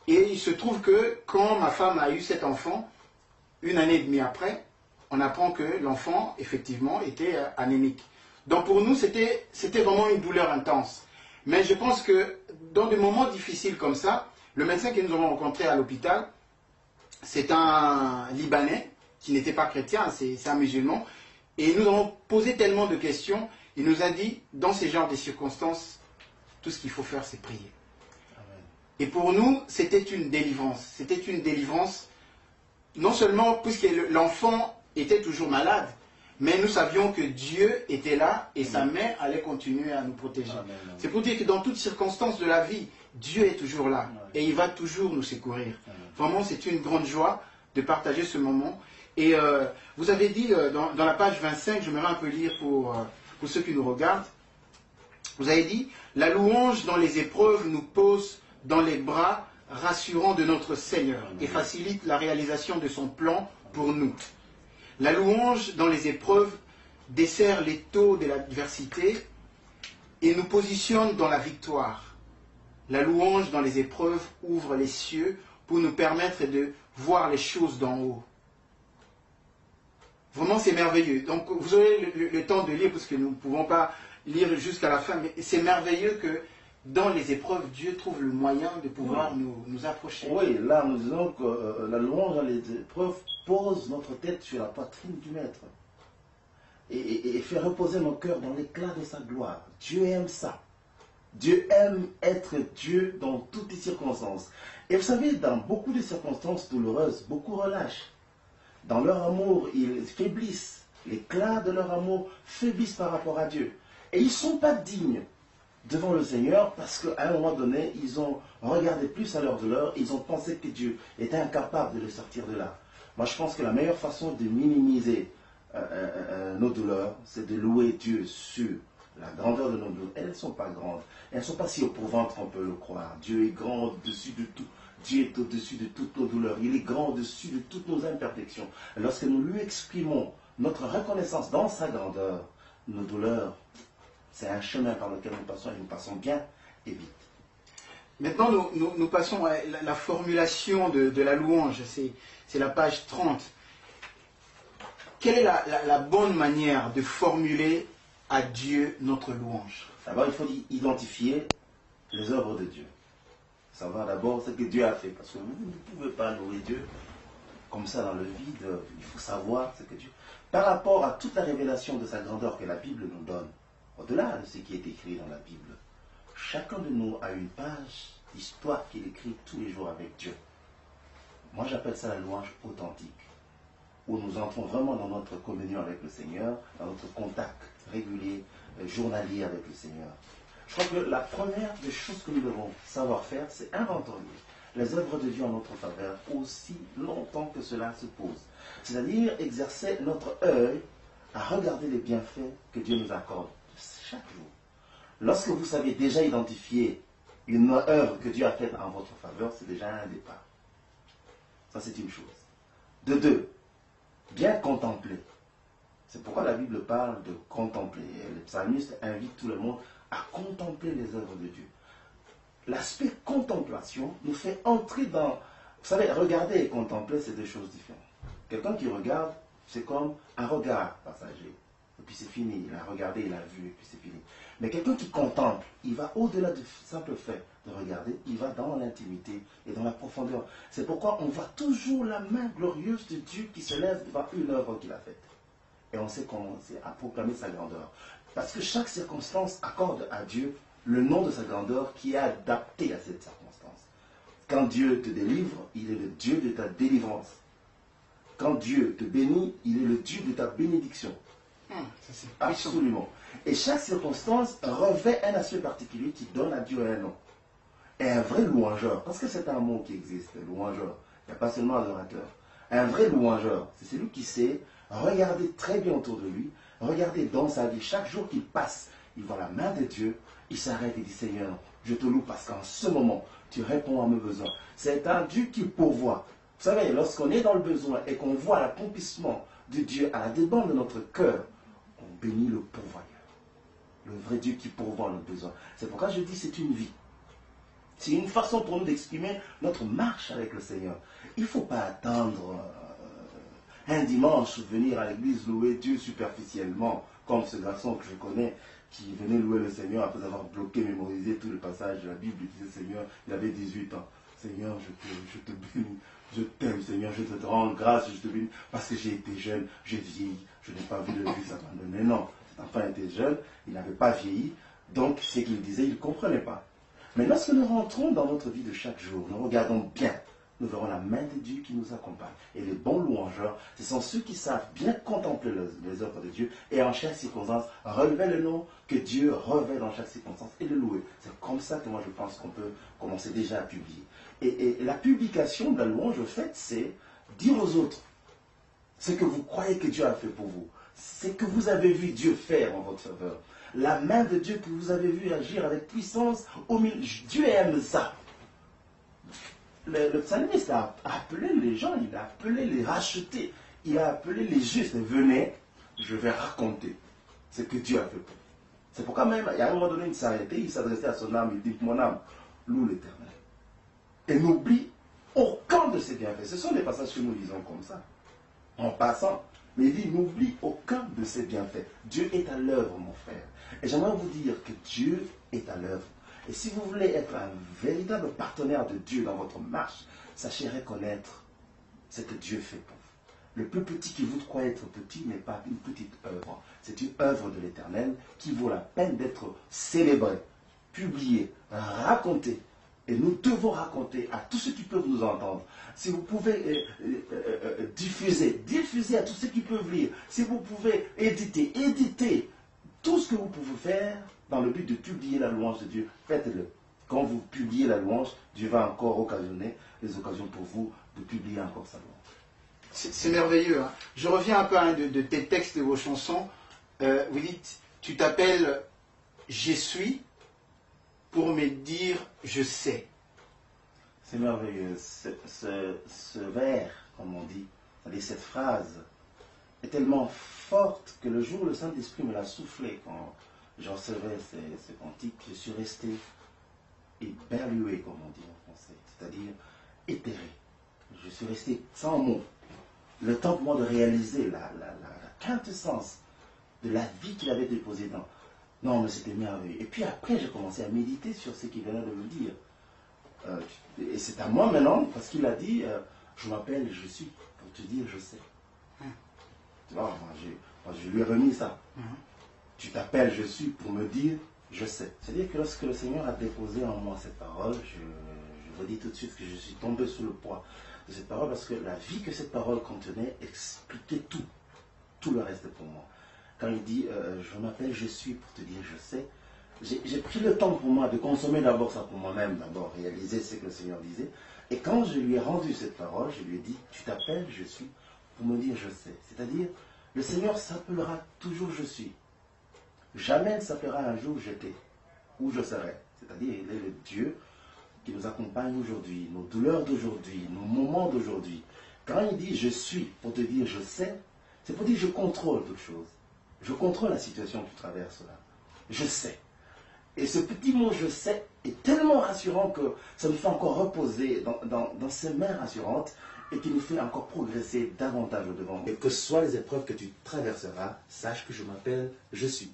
Et il se trouve que quand ma femme a eu cet enfant, 1 année et demie après, on apprend que l'enfant, effectivement, était anémique. Donc pour nous, c'était vraiment une douleur intense. Mais je pense que dans des moments difficiles comme ça, le médecin que nous avons rencontré à l'hôpital, c'est un Libanais qui n'était pas chrétien, c'est un musulman. Et nous avons posé tellement de questions, il nous a dit, dans ces genres de circonstances, tout ce qu'il faut faire, c'est prier. Et pour nous, c'était une délivrance. C'était une délivrance, non seulement puisque l'enfant était toujours malade, mais nous savions que Dieu était là et sa main allait continuer à nous protéger. C'est pour dire que dans toutes circonstances de la vie, Dieu est toujours là et il va toujours nous secourir. Vraiment, c'est une grande joie de partager ce moment. Et vous avez dit dans la page 25, je me vais un peu lire pour ceux qui nous regardent, vous avez dit, la louange dans les épreuves nous pose dans les bras rassurants de notre Seigneur et facilite la réalisation de son plan pour nous. La louange dans les épreuves dessert les taux de l'adversité et nous positionne dans la victoire. La louange dans les épreuves ouvre les cieux pour nous permettre de voir les choses d'en haut. Vraiment, c'est merveilleux. Donc, vous aurez le temps de lire, parce que nous ne pouvons pas lire jusqu'à la fin, mais c'est merveilleux que dans les épreuves, Dieu trouve le moyen de pouvoir nous approcher. Oui, là, nous disons que la louange dans les épreuves pose notre tête sur la poitrine du Maître et fait reposer nos cœurs dans l'éclat de sa gloire. Dieu aime ça. Dieu aime être Dieu dans toutes les circonstances. Et vous savez, dans beaucoup de circonstances douloureuses, beaucoup relâchent. Dans leur amour, ils faiblissent. L'éclat de leur amour faiblissent par rapport à Dieu. Et ils ne sont pas dignes devant le Seigneur parce qu'à un moment donné, ils ont regardé plus à leur douleur, ils ont pensé que Dieu était incapable de les sortir de là. Moi, je pense que la meilleure façon de minimiser nos douleurs, c'est de louer Dieu sur la grandeur de nos douleurs. Elles ne sont pas grandes, elles ne sont pas si éprouvantes qu'on peut le croire. Dieu est grand au-dessus de tout. Dieu est au-dessus de toutes nos douleurs. Il est grand au-dessus de toutes nos imperfections. Lorsque nous lui exprimons notre reconnaissance dans sa grandeur, nos douleurs, c'est un chemin par lequel nous passons et nous passons bien et vite. Maintenant, nous passons à la formulation de la louange. C'est la page 30. Quelle est la bonne manière de formuler à Dieu notre louange? D'abord, il faut identifier les œuvres de Dieu. Savoir d'abord ce que Dieu a fait. Parce que vous ne pouvez pas louer Dieu comme ça dans le vide. Il faut savoir ce que Dieu... Par rapport à toute la révélation de sa grandeur que la Bible nous donne, au-delà de ce qui est écrit dans la Bible, chacun de nous a une page d'histoire qu'il écrit tous les jours avec Dieu. Moi, j'appelle ça la louange authentique, où nous entrons vraiment dans notre communion avec le Seigneur, dans notre contact régulier, journalier avec le Seigneur. Je crois que la première des choses que nous devons savoir faire, c'est inventorier les œuvres de Dieu en notre faveur aussi longtemps que cela se pose. C'est-à-dire exercer notre œil à regarder les bienfaits que Dieu nous accorde chaque jour. Lorsque vous savez déjà identifier une œuvre que Dieu a faite en votre faveur, c'est déjà un départ. Ça, c'est une chose. De deux, bien contempler C'est pourquoi la Bible parle de contempler. Et le psalmiste invite tout le monde à contempler les œuvres de Dieu. L'aspect contemplation nous fait entrer dans... Vous savez, regarder et contempler, c'est deux choses différentes. Quelqu'un qui regarde, c'est comme un regard passager. Et puis c'est fini. Il a regardé, il a vu, et puis c'est fini. Mais quelqu'un qui contemple, il va au-delà du simple fait de regarder, il va dans l'intimité et dans la profondeur. C'est pourquoi on voit toujours la main glorieuse de Dieu qui se lève devant une œuvre qu'il a faite. Et on sait commencer à proclamer sa grandeur. Parce que chaque circonstance accorde à Dieu le nom de sa grandeur qui est adapté à cette circonstance. Quand Dieu te délivre, il est le Dieu de ta délivrance. Quand Dieu te bénit, il est le Dieu de ta bénédiction. Absolument. Et chaque circonstance revêt un aspect particulier qui donne à Dieu un nom. Et un vrai louangeur, parce que c'est un mot qui existe, le louangeur, il n'y a pas seulement adorateur. Un vrai louangeur, c'est celui qui sait regarder très bien autour de lui, regarder dans sa vie, chaque jour qu'il passe, il voit la main de Dieu, il s'arrête et dit Seigneur, je te loue parce qu'en ce moment, tu réponds à mes besoins. C'est un Dieu qui pourvoit. Vous savez, lorsqu'on est dans le besoin et qu'on voit l'accomplissement de Dieu à la demande de notre cœur, on bénit le pourvoyeur. Le vrai Dieu qui pourvoit nos besoins. C'est pourquoi je dis c'est une vie. C'est une façon pour nous d'exprimer notre marche avec le Seigneur. Il ne faut pas attendre un dimanche venir à l'église louer Dieu superficiellement, comme ce garçon que je connais qui venait louer le Seigneur après avoir bloqué, mémorisé tous les passages de la Bible. Il disait Seigneur, il avait 18 ans. Seigneur, je te bénis, je t'aime Seigneur, je te rends grâce, je te bénis, parce que j'ai été jeune, j'ai vieilli, je n'ai pas vu le Fils abandonné. Non, cet enfant était jeune, il n'avait pas vieilli, donc ce qu'il disait, il ne comprenait pas. Mais lorsque nous rentrons dans notre vie de chaque jour, nous regardons bien, nous verrons la main de Dieu qui nous accompagne. Et les bons louangeurs, ce sont ceux qui savent bien contempler les œuvres de Dieu et en chaque circonstance relever le nom que Dieu revêt dans chaque circonstance et le louer. C'est comme ça que moi je pense qu'on peut commencer déjà à publier. Et la publication de la louange, en fait, c'est dire aux autres ce que vous croyez que Dieu a fait pour vous, ce que vous avez vu Dieu faire en votre faveur, la main de Dieu que vous avez vu agir avec puissance au milieu. Dieu aime ça. Le psalmiste a appelé les gens, il a appelé les rachetés, il a appelé les justes. Venez, je vais raconter ce que Dieu a fait pour vous. C'est pourquoi même, il y a un moment donné, il s'arrêtait, il s'adressait à son âme, il dit, mon âme, loue l'Éternel. Et n'oublie aucun de ses bienfaits. Ce sont des passages que nous lisons comme ça, en passant. Mais il dit, n'oublie aucun de ses bienfaits. Dieu est à l'œuvre, mon frère. Et j'aimerais vous dire que Dieu est à l'œuvre. Et si vous voulez être un véritable partenaire de Dieu dans votre marche, sachez reconnaître ce que Dieu fait pour vous. Le plus petit qui vous croit être petit n'est pas une petite œuvre. C'est une œuvre de l'Éternel qui vaut la peine d'être célébrée, publiée, racontée. Et nous devons raconter à tous ceux qui peuvent nous entendre. Si vous pouvez diffuser à tous ceux qui peuvent lire. Si vous pouvez éditer tout ce que vous pouvez faire dans le but de publier la louange de Dieu, faites-le. Quand vous publiez la louange, Dieu va encore occasionner les occasions pour vous de publier encore sa louange. C'est merveilleux. Hein. Je reviens un peu à un de tes textes, de vos chansons. Vous dites, tu t'appelles « Je suis » pour me dire « je sais ». C'est merveilleux. Ce vers, comme on dit, c'est-à-dire cette phrase, est tellement forte que le jour où le Saint-Esprit me l'a soufflé, quand j'en recevais ces cantiques, je suis resté éberlué, comme on dit en français, c'est-à-dire éthéré. Je suis resté sans mots. Le temps pour moi de réaliser la quintessence de la vie qu'il avait déposée dans. Non, mais c'était merveilleux. Et puis après, j'ai commencé à méditer sur ce qu'il venait de me dire. Et c'est à moi maintenant, parce qu'il a dit, je m'appelle, je suis, pour te dire, je sais. Tu vois, moi, je lui ai remis ça. Tu t'appelles, je suis, pour me dire, je sais. C'est-à-dire que lorsque le Seigneur a déposé en moi cette parole, je vous dis tout de suite que je suis tombé sous le poids de cette parole, parce que la vie que cette parole contenait expliquait tout le reste pour moi. Quand il dit, je m'appelle, je suis, pour te dire, je sais, j'ai pris le temps pour moi de consommer d'abord ça pour moi-même, d'abord réaliser ce que le Seigneur disait. Et quand je lui ai rendu cette parole, je lui ai dit, tu t'appelles, je suis, pour me dire, je sais. C'est-à-dire, le Seigneur s'appellera toujours je suis. Jamais ne s'appellera un jour j'étais, ou je serai. C'est-à-dire, il est le Dieu qui nous accompagne aujourd'hui, nos douleurs d'aujourd'hui, nos moments d'aujourd'hui. Quand il dit je suis, pour te dire je sais, C'est pour dire je contrôle toute chose. Je contrôle la situation que tu traverses là. Je sais. Et ce petit mot je sais est tellement rassurant que ça nous fait encore reposer dans ces mains rassurantes et qui nous fait encore progresser davantage au devant. Et que ce soit les épreuves que tu traverseras, sache que je m'appelle je suis.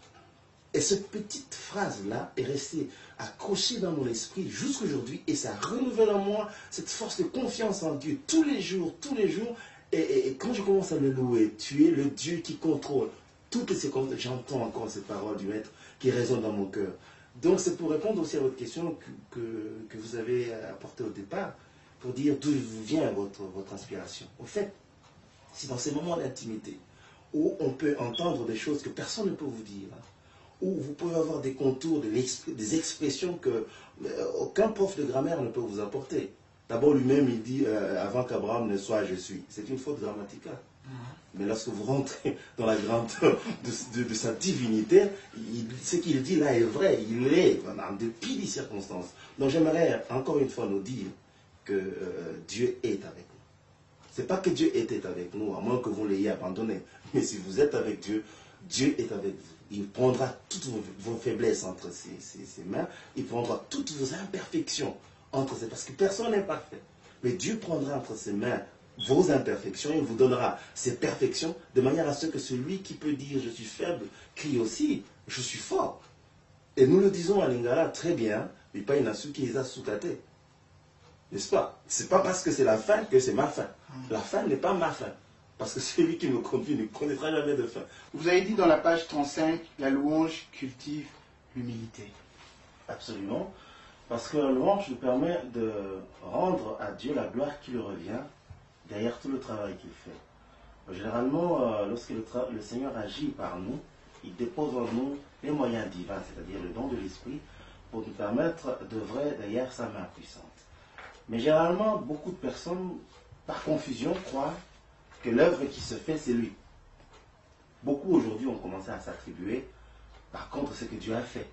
Et cette petite phrase-là est restée accrochée dans mon esprit jusqu'aujourd'hui et ça renouvelle en moi cette force de confiance en Dieu tous les jours, tous les jours. Et quand je commence à le louer, tu es le Dieu qui contrôle toutes les secondes. J'entends encore ces paroles du Maître qui résonnent dans mon cœur. Donc c'est pour répondre aussi à votre question que vous avez apportée au départ, pour dire d'où vient votre inspiration. Au fait, c'est dans ces moments d'intimité où on peut entendre des choses que personne ne peut vous dire, où vous pouvez avoir des contours, des expressions que aucun prof de grammaire ne peut vous apporter. D'abord, lui-même, il dit avant qu'Abraham ne soit, je suis. C'est une faute grammaticale. Mais lorsque vous rentrez dans la grandeur de sa divinité, ce qu'il dit là est vrai. Il est, en dépit des circonstances. Donc, j'aimerais encore une fois nous dire que Dieu est avec nous. Ce n'est pas que Dieu était avec nous, à moins que vous l'ayez abandonné. Mais si vous êtes avec Dieu, Dieu est avec vous. Il prendra toutes vos faiblesses entre ses mains. Il prendra toutes vos imperfections entre ses mains. Parce que personne n'est parfait. Mais Dieu prendra entre ses mains vos imperfections et vous donnera ses perfections de manière à ce que celui qui peut dire je suis faible crie aussi je suis fort. Et nous le disons à Lingala très bien, mais pas inasu qui les a sous-tatés. N'est-ce pas? C'est pas parce que c'est la fin que c'est ma fin. La fin n'est pas ma fin. Parce que celui qui me conduit ne connaîtra jamais de fin. Vous avez dit dans la page 35, la louange cultive l'humilité. Absolument. Parce que la louange nous permet de rendre à Dieu la gloire qui lui revient derrière tout le travail qu'il fait. Généralement, lorsque le Seigneur agit par nous, il dépose en nous les moyens divins, c'est-à-dire le don de l'Esprit, pour nous permettre d'œuvrer derrière sa main puissante. Mais généralement, beaucoup de personnes, par confusion, croient que l'œuvre qui se fait, c'est lui. Beaucoup aujourd'hui ont commencé à s'attribuer, par contre, ce que Dieu a fait.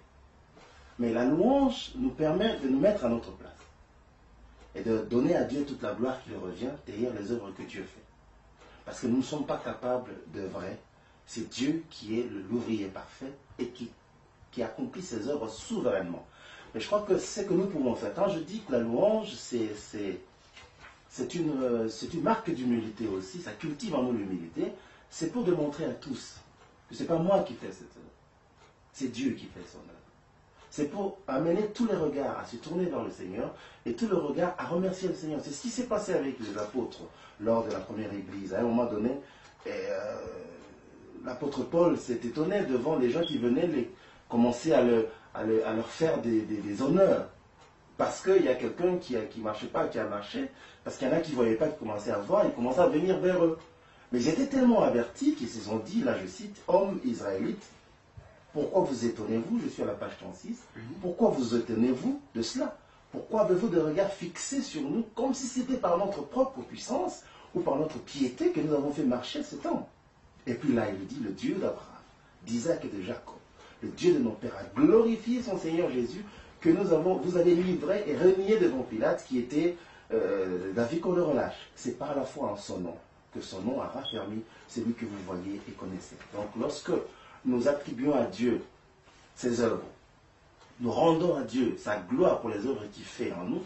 Mais la louange nous permet de nous mettre à notre place et de donner à Dieu toute la gloire qui lui revient derrière les œuvres que Dieu fait. Parce que nous ne sommes pas capables d'œuvrer. C'est Dieu qui est l'ouvrier parfait et qui accomplit ses œuvres souverainement. Mais je crois que c'est ce que nous pouvons faire. Quand je dis que la louange, c'est une marque d'humilité aussi, ça cultive en nous l'humilité, c'est pour démontrer à tous que ce n'est pas moi qui fais cette œuvre, c'est Dieu qui fait son œuvre. C'est pour amener tous les regards à se tourner vers le Seigneur et tout le regard à remercier le Seigneur. C'est ce qui s'est passé avec les apôtres lors de la première église. À un moment donné, l'apôtre Paul s'est étonné devant les gens qui venaient commencer à leur faire des honneurs. Parce qu'il y a quelqu'un qui ne marchait pas, qui a marché, parce qu'il y en a qui ne voyaient pas, qui commençaient à voir, ils commençaient à venir vers eux. Mais ils étaient tellement avertis qu'ils se sont dit, là je cite, hommes israélites, pourquoi vous étonnez-vous? Je suis à la page 36. Pourquoi vous étonnez-vous de cela? Pourquoi avez-vous des regards fixés sur nous comme si c'était par notre propre puissance ou par notre piété que nous avons fait marcher ce temps? Et puis là, il dit, le Dieu d'Abraham, d'Isaac et de Jacob, le Dieu de nos pères, a glorifié son Seigneur Jésus que vous avez livré et renié devant Pilate qui était d'avis qu'on le relâche. C'est par la foi en son nom que son nom a raffermi celui que vous voyez et connaissez. Donc lorsque nous attribuons à Dieu ses œuvres, nous rendons à Dieu sa gloire pour les œuvres qu'il fait en nous,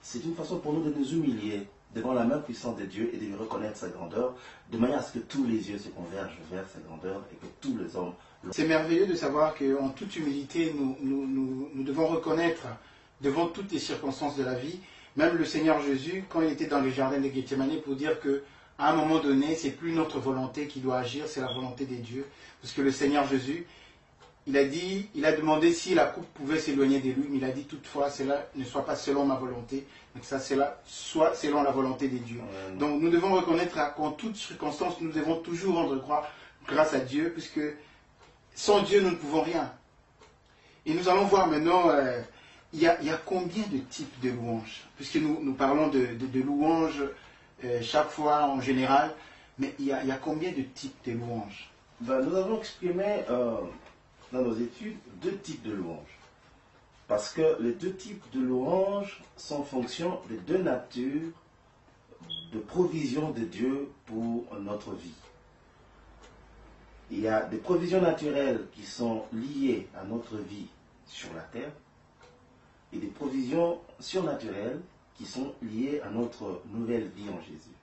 c'est une façon pour nous de nous humilier devant la main puissante de Dieu et de lui reconnaître sa grandeur, de manière à ce que tous les yeux se convergent vers sa grandeur et que tous les hommes... C'est merveilleux de savoir qu'en toute humilité, nous devons reconnaître devant toutes les circonstances de la vie, même le Seigneur Jésus, quand il était dans le jardin de Gethsémani, pour dire que à un moment donné, c'est plus notre volonté qui doit agir, c'est la volonté des dieux. Parce que le Seigneur Jésus, il a demandé si la coupe pouvait s'éloigner de lui, mais il a dit toutefois, cela ne soit pas selon ma volonté, mais que ça soit selon la volonté des dieux. Donc nous devons reconnaître qu'en toutes circonstances, nous devons toujours rendre grâce à Dieu, puisque sans Dieu, nous ne pouvons rien. Et nous allons voir maintenant, il y a combien de types de louanges, puisque nous parlons de louanges chaque fois en général, mais il y a combien de types de louanges? Nous avons exprimé dans nos études 2 types de louanges. Parce que les 2 types de louanges sont en fonction des 2 natures de provision de Dieu pour notre vie. il y a des provisions naturelles qui sont liées à notre vie sur la terre et des provisions surnaturelles qui sont liées à notre nouvelle vie en Jésus.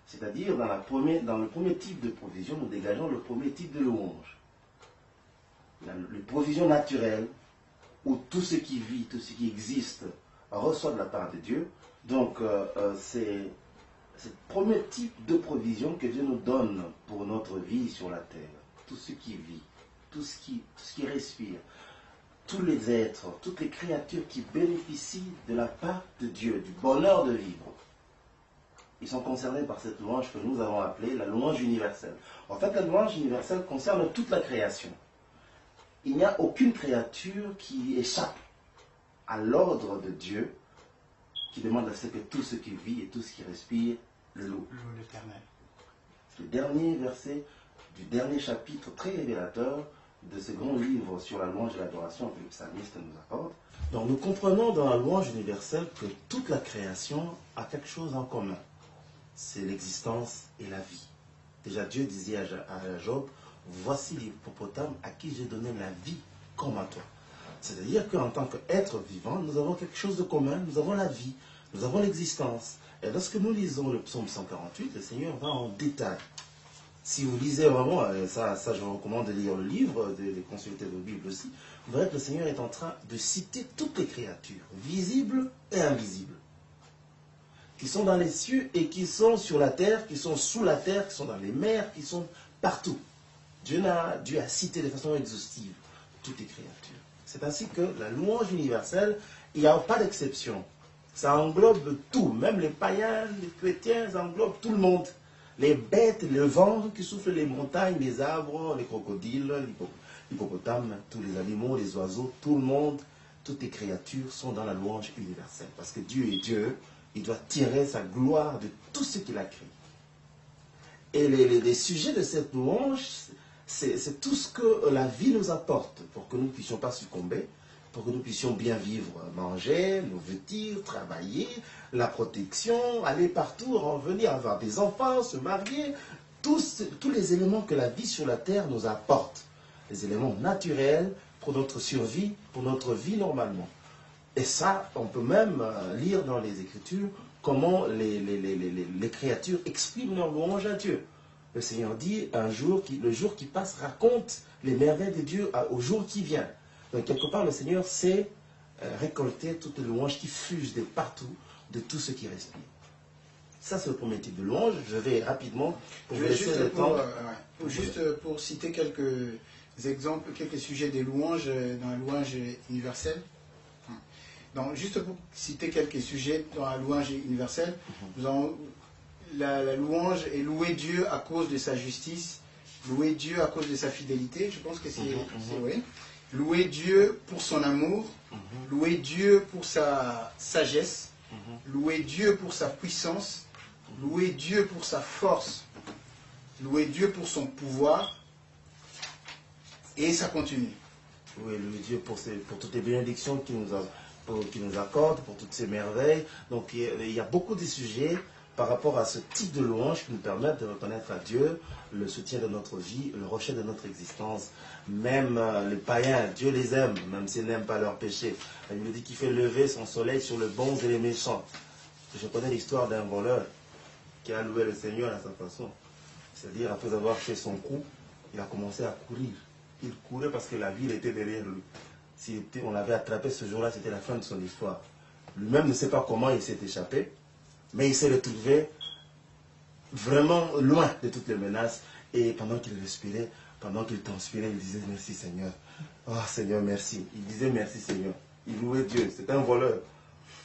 C'est-à-dire, dans le premier type de provision, nous dégageons le premier type de louange. Les provisions naturelles, où tout ce qui vit, tout ce qui existe, reçoit de la part de Dieu. Donc, c'est le premier type de provision que Dieu nous donne pour notre vie sur la terre. Tout ce qui vit, tout ce qui respire, tous les êtres, toutes les créatures qui bénéficient de la part de Dieu, du bonheur de vivre. Ils sont concernés par cette louange que nous avons appelée la louange universelle. En fait, la louange universelle concerne toute la création. Il n'y a aucune créature qui échappe à l'ordre de Dieu qui demande à ce que tout ce qui vit et tout ce qui respire le loue. Loue l'Éternel. Le dernier verset du dernier chapitre très révélateur de ce grand livre sur la louange et l'adoration que le psalmiste nous accorde. Donc nous comprenons dans la louange universelle que toute la création a quelque chose en commun. C'est l'existence et la vie. Déjà Dieu disait à Job, voici l'hippopotame à qui j'ai donné la vie comme à toi. C'est-à-dire qu'en tant qu'être vivant, nous avons quelque chose de commun, nous avons la vie, nous avons l'existence. Et lorsque nous lisons le psaume 148, le Seigneur va en détail. Si vous lisez vraiment, ça je vous recommande de lire le livre, de consulter la Bible aussi, vous verrez que le Seigneur est en train de citer toutes les créatures, visibles et invisibles, qui sont dans les cieux et qui sont sur la terre, qui sont sous la terre, qui sont dans les mers, qui sont partout. Dieu a cité de façon exhaustive toutes les créatures. C'est ainsi que la louange universelle, il n'y a pas d'exception. Ça englobe tout, même les païens, les chrétiens, ça englobe tout le monde. Les bêtes, le vent qui souffle les montagnes, les arbres, les crocodiles, l'hippopotame, tous les animaux, les oiseaux, tout le monde, toutes les créatures sont dans la louange universelle. Parce que Dieu est Dieu, il doit tirer sa gloire de tout ce qu'il a créé. Et les sujets de cette louange, c'est tout ce que la vie nous apporte pour que nous ne puissions pas succomber, pour que nous puissions bien vivre, manger, nous vêtir, travailler, la protection, aller partout, revenir, avoir des enfants, se marier, tous les éléments que la vie sur la terre nous apporte, les éléments naturels pour notre survie, pour notre vie normalement. Et ça, on peut même lire dans les Écritures comment les créatures expriment leur louange à Dieu. Le Seigneur dit, le jour qui passe raconte les merveilles de Dieu au jour qui vient. Donc quelque part, le Seigneur sait récolter toutes les louanges qui fusent de partout, de tout ce qui respire. Ça, c'est le premier type de louange. Je vais rapidement, pour vous laisser le temps. Juste pour citer quelques exemples, quelques sujets des louanges dans la louange universelle. Donc, juste pour citer quelques sujets dans la louange universelle, nous avons la louange est louer Dieu à cause de sa justice, louer Dieu à cause de sa fidélité, je pense que c'est oui. Louer Dieu pour son amour, louer Dieu pour sa sagesse, louer Dieu pour sa puissance, louer Dieu pour sa force, louer Dieu pour son pouvoir, et ça continue. Oui, louer Dieu pour toutes les bénédictions qu'il nous accorde, pour toutes ces merveilles. Donc il y a beaucoup de sujets par rapport à ce type de louange qui nous permettent de reconnaître à Dieu le soutien de notre vie, le rocher de notre existence. Même les païens, Dieu les aime, même s'ils n'aiment pas leurs péchés. Il nous dit qu'il fait lever son soleil sur les bons et les méchants. Je connais l'histoire d'un voleur qui a loué le Seigneur à sa façon. C'est-à-dire, après avoir fait son coup, il a commencé à courir. Il courait parce que la ville était derrière lui. Si on l'avait attrapé ce jour-là, c'était la fin de son histoire. Lui-même ne sait pas comment il s'est échappé, mais il s'est retrouvé vraiment loin de toutes les menaces. Et pendant qu'il respirait, pendant qu'il transpirait, il disait merci Seigneur. Oh Seigneur, merci. Il disait merci Seigneur. Il louait Dieu. C'est un voleur,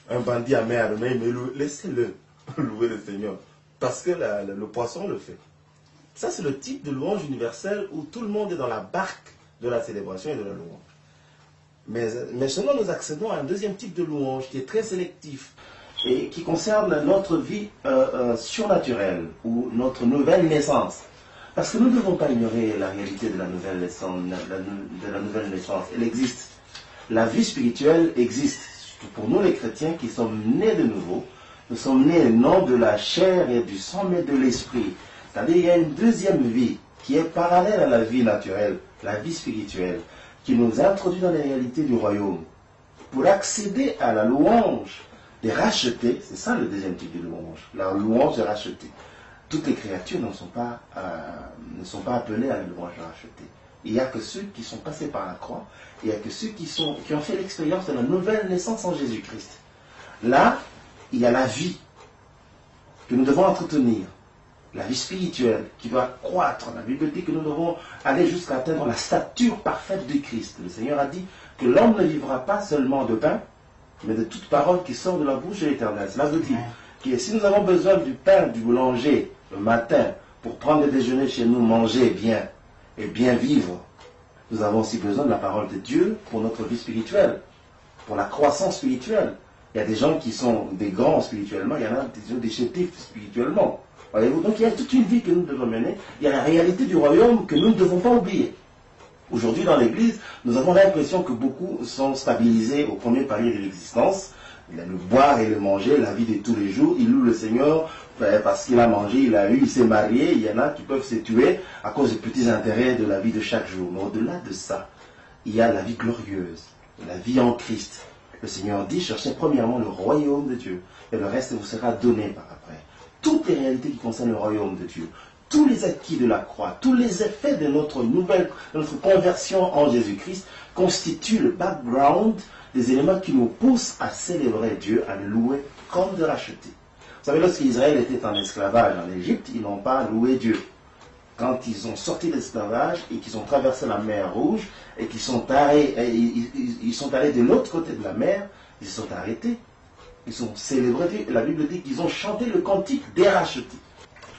un bandit à main armée, mais laissez-le louer le Seigneur. Parce que le poisson le fait. Ça, c'est le type de louange universelle où tout le monde est dans la barque de la célébration et de la louange. Mais maintenant, nous accédons à un deuxième type de louange qui est très sélectif et qui concerne notre vie surnaturelle ou notre nouvelle naissance. Parce que nous ne devons pas ignorer la réalité de la nouvelle naissance. Elle existe. La vie spirituelle existe. Surtout pour nous les chrétiens qui sommes nés de nouveau. Nous sommes nés non de la chair et du sang, mais de l'esprit. C'est-à-dire qu'il y a une deuxième vie qui est parallèle à la vie naturelle, la vie spirituelle, qui nous introduit dans les réalités du royaume. Pour accéder à la louange des rachetés, c'est ça le deuxième type de louange, la louange des rachetés. Toutes les créatures ne sont pas appelées à la louange des rachetés. Il n'y a que ceux qui sont passés par la croix, il n'y a que ceux qui ont fait l'expérience de la nouvelle naissance en Jésus-Christ. Là, il y a la vie que nous devons entretenir, la vie spirituelle qui doit croître. La Bible dit que nous devons aller jusqu'à atteindre la stature parfaite de Christ. Le Seigneur a dit que l'homme ne vivra pas seulement de pain, mais de toute parole qui sort de la bouche de l'Éternel. Cela veut dire que si nous avons besoin du pain du boulanger le matin pour prendre le déjeuner chez nous, manger bien et bien vivre, nous avons aussi besoin de la parole de Dieu pour notre vie spirituelle, pour la croissance spirituelle. Il y a des gens qui sont des grands spirituellement, il y en a qui sont des chétifs spirituellement. Voyez-vous? Donc il y a toute une vie que nous devons mener. Il y a la réalité du royaume que nous ne devons pas oublier. Aujourd'hui dans l'Église, nous avons l'impression que beaucoup sont stabilisés au premier palier de l'existence. Le boire et le manger, la vie de tous les jours. Il loue le Seigneur parce qu'il a mangé, il a eu, il s'est marié. Il y en a qui peuvent se tuer à cause des petits intérêts de la vie de chaque jour. Mais au-delà de ça, il y a la vie glorieuse, la vie en Christ. Le Seigneur dit, cherchez premièrement le royaume de Dieu et le reste vous sera donné par après. Toutes les réalités qui concernent le royaume de Dieu, tous les acquis de la croix, tous les effets de notre conversion en Jésus-Christ constituent le background des éléments qui nous poussent à célébrer Dieu, à le louer comme de racheter. Vous savez, lorsqu'Israël était en esclavage en Égypte, ils n'ont pas loué Dieu. Quand ils ont sorti de l'esclavage et qu'ils ont traversé la mer Rouge et qu'ils sont allés, ils sont allés de l'autre côté de la mer, ils se sont arrêtés. Ils ont célébré, la Bible dit qu'ils ont chanté le cantique des rachetés.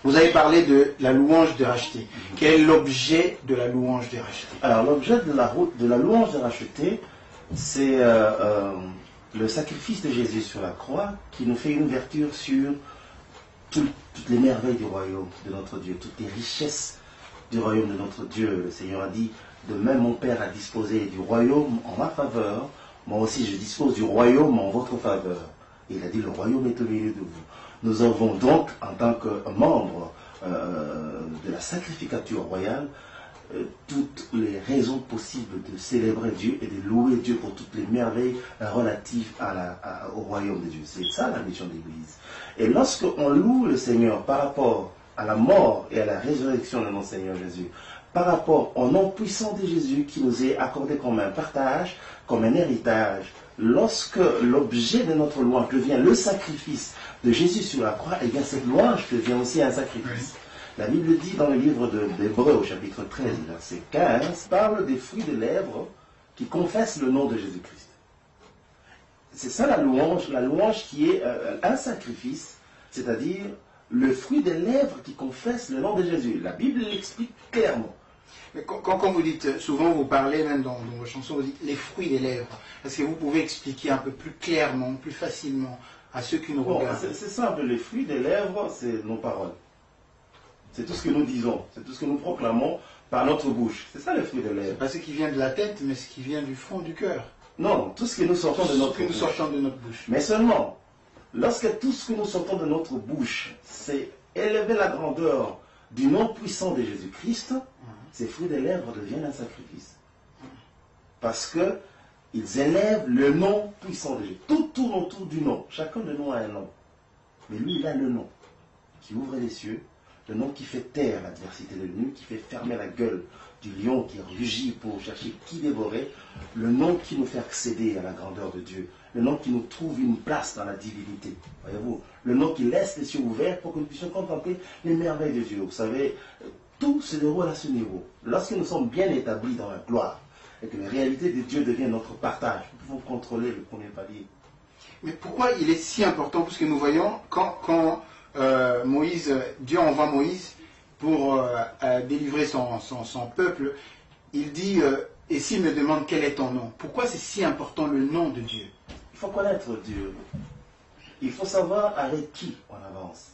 Vous avez parlé de la louange des rachetés. Quel est l'objet de la louange des rachetés? Alors l'objet de la louange des rachetés, c'est le sacrifice de Jésus sur la croix qui nous fait une ouverture sur toutes les merveilles du royaume de notre Dieu, toutes les richesses du royaume de notre Dieu. Le Seigneur a dit, de même mon Père a disposé du royaume en ma faveur, moi aussi je dispose du royaume en votre faveur. Et il a dit, le royaume est au milieu de vous. Nous avons donc, en tant que membres de la sacrificature royale, toutes les raisons possibles de célébrer Dieu et de louer Dieu pour toutes les merveilles relatives au royaume de Dieu. C'est ça la mission de l'Église. Et lorsque on loue le Seigneur par rapport à la mort et à la résurrection de notre Seigneur Jésus, par rapport au nom puissant de Jésus qui nous est accordé comme un partage, comme un héritage, lorsque l'objet de notre louange devient le sacrifice de Jésus sur la croix, et bien cette louange devient aussi un sacrifice. La Bible dit dans le livre d'Hébreux au chapitre 13, verset 15, parle des fruits des lèvres qui confessent le nom de Jésus-Christ. C'est ça la louange qui est un sacrifice, c'est-à-dire le fruit des lèvres qui confessent le nom de Jésus. La Bible l'explique clairement. Mais quand vous dites, souvent vous parlez même dans vos chansons, vous dites les fruits des lèvres. Est-ce que vous pouvez expliquer un peu plus clairement, plus facilement à ceux qui nous regardent? C'est simple, les fruits des lèvres, c'est nos paroles. C'est tout ce que nous disons, c'est tout ce que nous proclamons par notre bouche. C'est ça le fruit des lèvres. C'est pas ce qui vient de la tête, mais ce qui vient du fond du cœur. Non, tout ce que nous sortons de notre bouche. Mais seulement, lorsque tout ce que nous sortons de notre bouche, c'est élever la grandeur du nom puissant de Jésus-Christ, ces fruits des lèvres deviennent un sacrifice. Parce que ils élèvent le nom puissant de Jésus. Tout tourne autour du nom. Chacun de nous a un nom. Mais lui, il a le nom qui ouvre les cieux, le nom qui fait taire l'adversité de l'ennemi, qui fait fermer la gueule du lion qui rugit pour chercher qui dévorer, le nom qui nous fait accéder à la grandeur de Dieu, le nom qui nous trouve une place dans la divinité. Voyez-vous, le nom qui laisse les cieux ouverts pour que nous puissions contempler les merveilles de Dieu. Vous savez, tout se déroule à ce niveau. Lorsque nous sommes bien établis dans la gloire et que la réalité de Dieu devient notre partage, nous pouvons contrôler le premier palier. Mais pourquoi il est si important? Parce que nous voyons, quand Dieu envoie Moïse pour délivrer son peuple, il dit, et s'il me demande quel est ton nom? Pourquoi c'est si important le nom de Dieu? Il faut connaître Dieu. Il faut savoir avec qui on avance.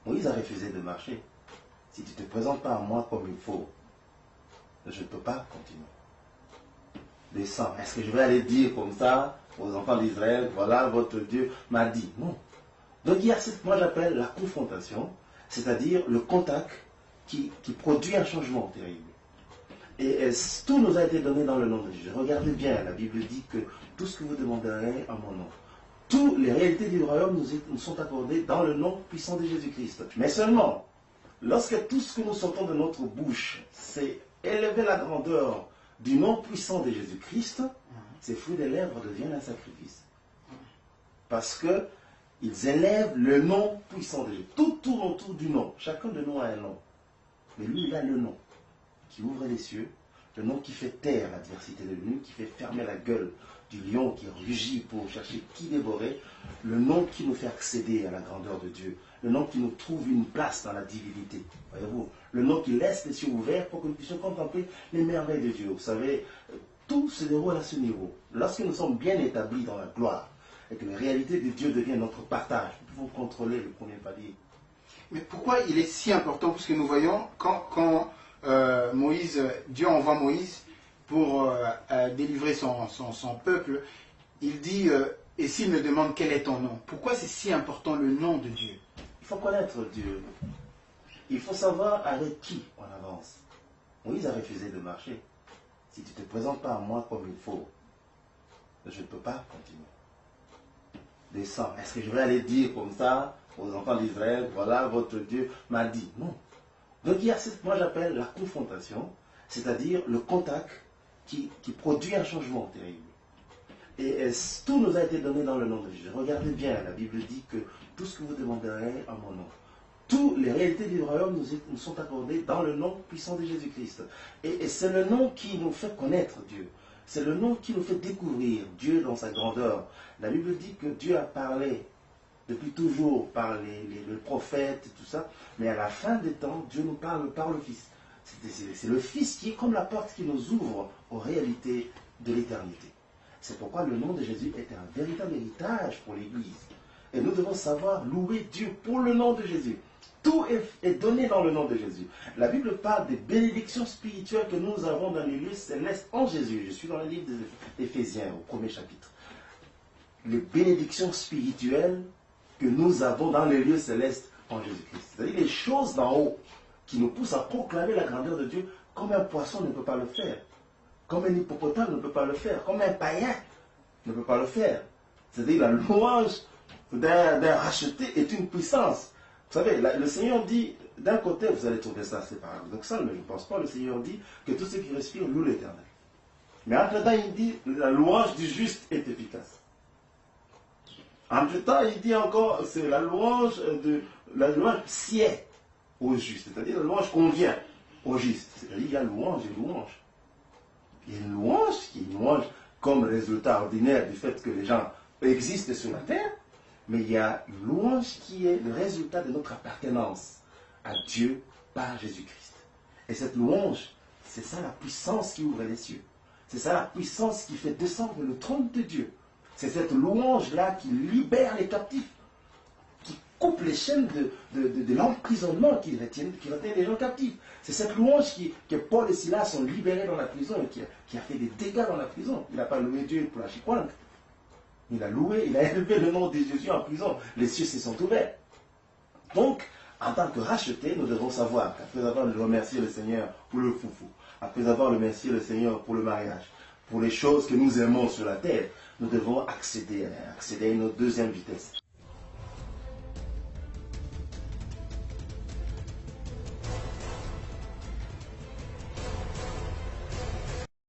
Moïse a refusé de marcher. Si tu ne te présentes pas à moi comme il faut, je ne peux pas continuer. Descends. Est-ce que je vais aller dire comme ça aux enfants d'Israël, voilà, votre Dieu m'a dit? Non. Donc il y a ce que moi j'appelle la confrontation, c'est-à-dire le contact qui produit un changement terrible. Et tout nous a été donné dans le nom de Dieu. Regardez bien, la Bible dit que tout ce que vous demanderez en mon nom, toutes les réalités du royaume nous sont accordées dans le nom puissant de Jésus-Christ. Mais seulement, lorsque tout ce que nous sortons de notre bouche, c'est élever la grandeur du nom puissant de Jésus-Christ, ces fruits des lèvres deviennent un sacrifice. Parce que ils élèvent le nom puissant de Jésus. Tout tourne autour du nom. Chacun de nous a un nom. Mais lui, il a le nom qui ouvre les cieux, le nom qui fait taire l'adversité de l'ennemi, qui fait fermer la gueule du lion qui rugit pour chercher qui dévorer, le nom qui nous fait accéder à la grandeur de Dieu, le nom qui nous trouve une place dans la divinité. Voyez-vous, le nom qui laisse les cieux ouverts pour que nous puissions contempler les merveilles de Dieu. Vous savez, tout se déroule à ce niveau. Lorsque nous sommes bien établis dans la gloire et que la réalité de Dieu devient notre partage, nous pouvons contrôler le premier palier. Mais pourquoi il est si important? Parce que nous voyons, quand Dieu envoie Moïse pour délivrer son peuple, il dit, et s'il me demande quel est ton nom? Pourquoi c'est si important le nom de Dieu? Il faut connaître Dieu. Il faut savoir avec qui on avance. Moïse a refusé de marcher. Si tu ne te présentes pas à moi comme il faut, je ne peux pas continuer. Descends. Est-ce que je vais aller dire comme ça aux enfants d'Israël, voilà, votre Dieu m'a dit? Non. Donc il y a ce que moi j'appelle la confrontation, c'est-à-dire le contact qui produit un changement terrible. Et tout nous a été donné dans le nom de Jésus. Regardez bien, la Bible dit que tout ce que vous demanderez en mon nom, toutes les réalités du royaume nous sont accordées dans le nom puissant de Jésus-Christ. Et c'est le nom qui nous fait connaître Dieu. C'est le nom qui nous fait découvrir Dieu dans sa grandeur. La Bible dit que Dieu a parlé depuis toujours par les prophètes et tout ça, mais à la fin des temps, Dieu nous parle par le Fils. C'est le Fils qui est comme la porte qui nous ouvre aux réalités de l'éternité. C'est pourquoi le nom de Jésus est un véritable héritage pour l'Église. Et nous devons savoir louer Dieu pour le nom de Jésus. Tout est donné dans le nom de Jésus. La Bible parle des bénédictions spirituelles que nous avons dans les lieux célestes en Jésus. Je suis dans le livre d'Éphésiens, au premier chapitre. Les bénédictions spirituelles que nous avons dans les lieux célestes en Jésus-Christ. C'est-à-dire les choses d'en haut qui nous poussent à proclamer la grandeur de Dieu comme un poisson ne peut pas le faire, comme un hippopotame ne peut pas le faire, comme un païen ne peut pas le faire. C'est-à-dire la louange d'un racheté est une puissance. Vous savez, le Seigneur dit, d'un côté, vous allez trouver ça, c'est paradoxal, mais je ne pense pas, le Seigneur dit que tous ceux qui respirent louent l'Éternel. Mais entre-temps, il dit, la louange du juste est efficace. Entre-temps, il dit encore, c'est la louange sied au juste, c'est-à-dire la louange convient au juste. C'est-à-dire, il y a louange et louange. Il y a une louange qui est une louange comme résultat ordinaire du fait que les gens existent sur la terre, mais il y a une louange qui est le résultat de notre appartenance à Dieu par Jésus-Christ. Et cette louange, c'est ça la puissance qui ouvre les cieux. C'est ça la puissance qui fait descendre le trône de Dieu. C'est cette louange-là qui libère les captifs, qui coupe les chaînes de l'emprisonnement qui retient les gens captifs. C'est cette louange que Paul et Silas sont libérés dans la prison et qui a fait des dégâts dans la prison. Il n'a pas loué Dieu pour la chicoine. Il a loué, il a élevé le nom de Jésus en prison. Les cieux se sont ouverts. Donc, en tant que rachetés, nous devons savoir qu'après avoir remercié le Seigneur pour le foufou, après avoir remercié le Seigneur pour le mariage, pour les choses que nous aimons sur la terre, nous devons accéder à une deuxième vitesse.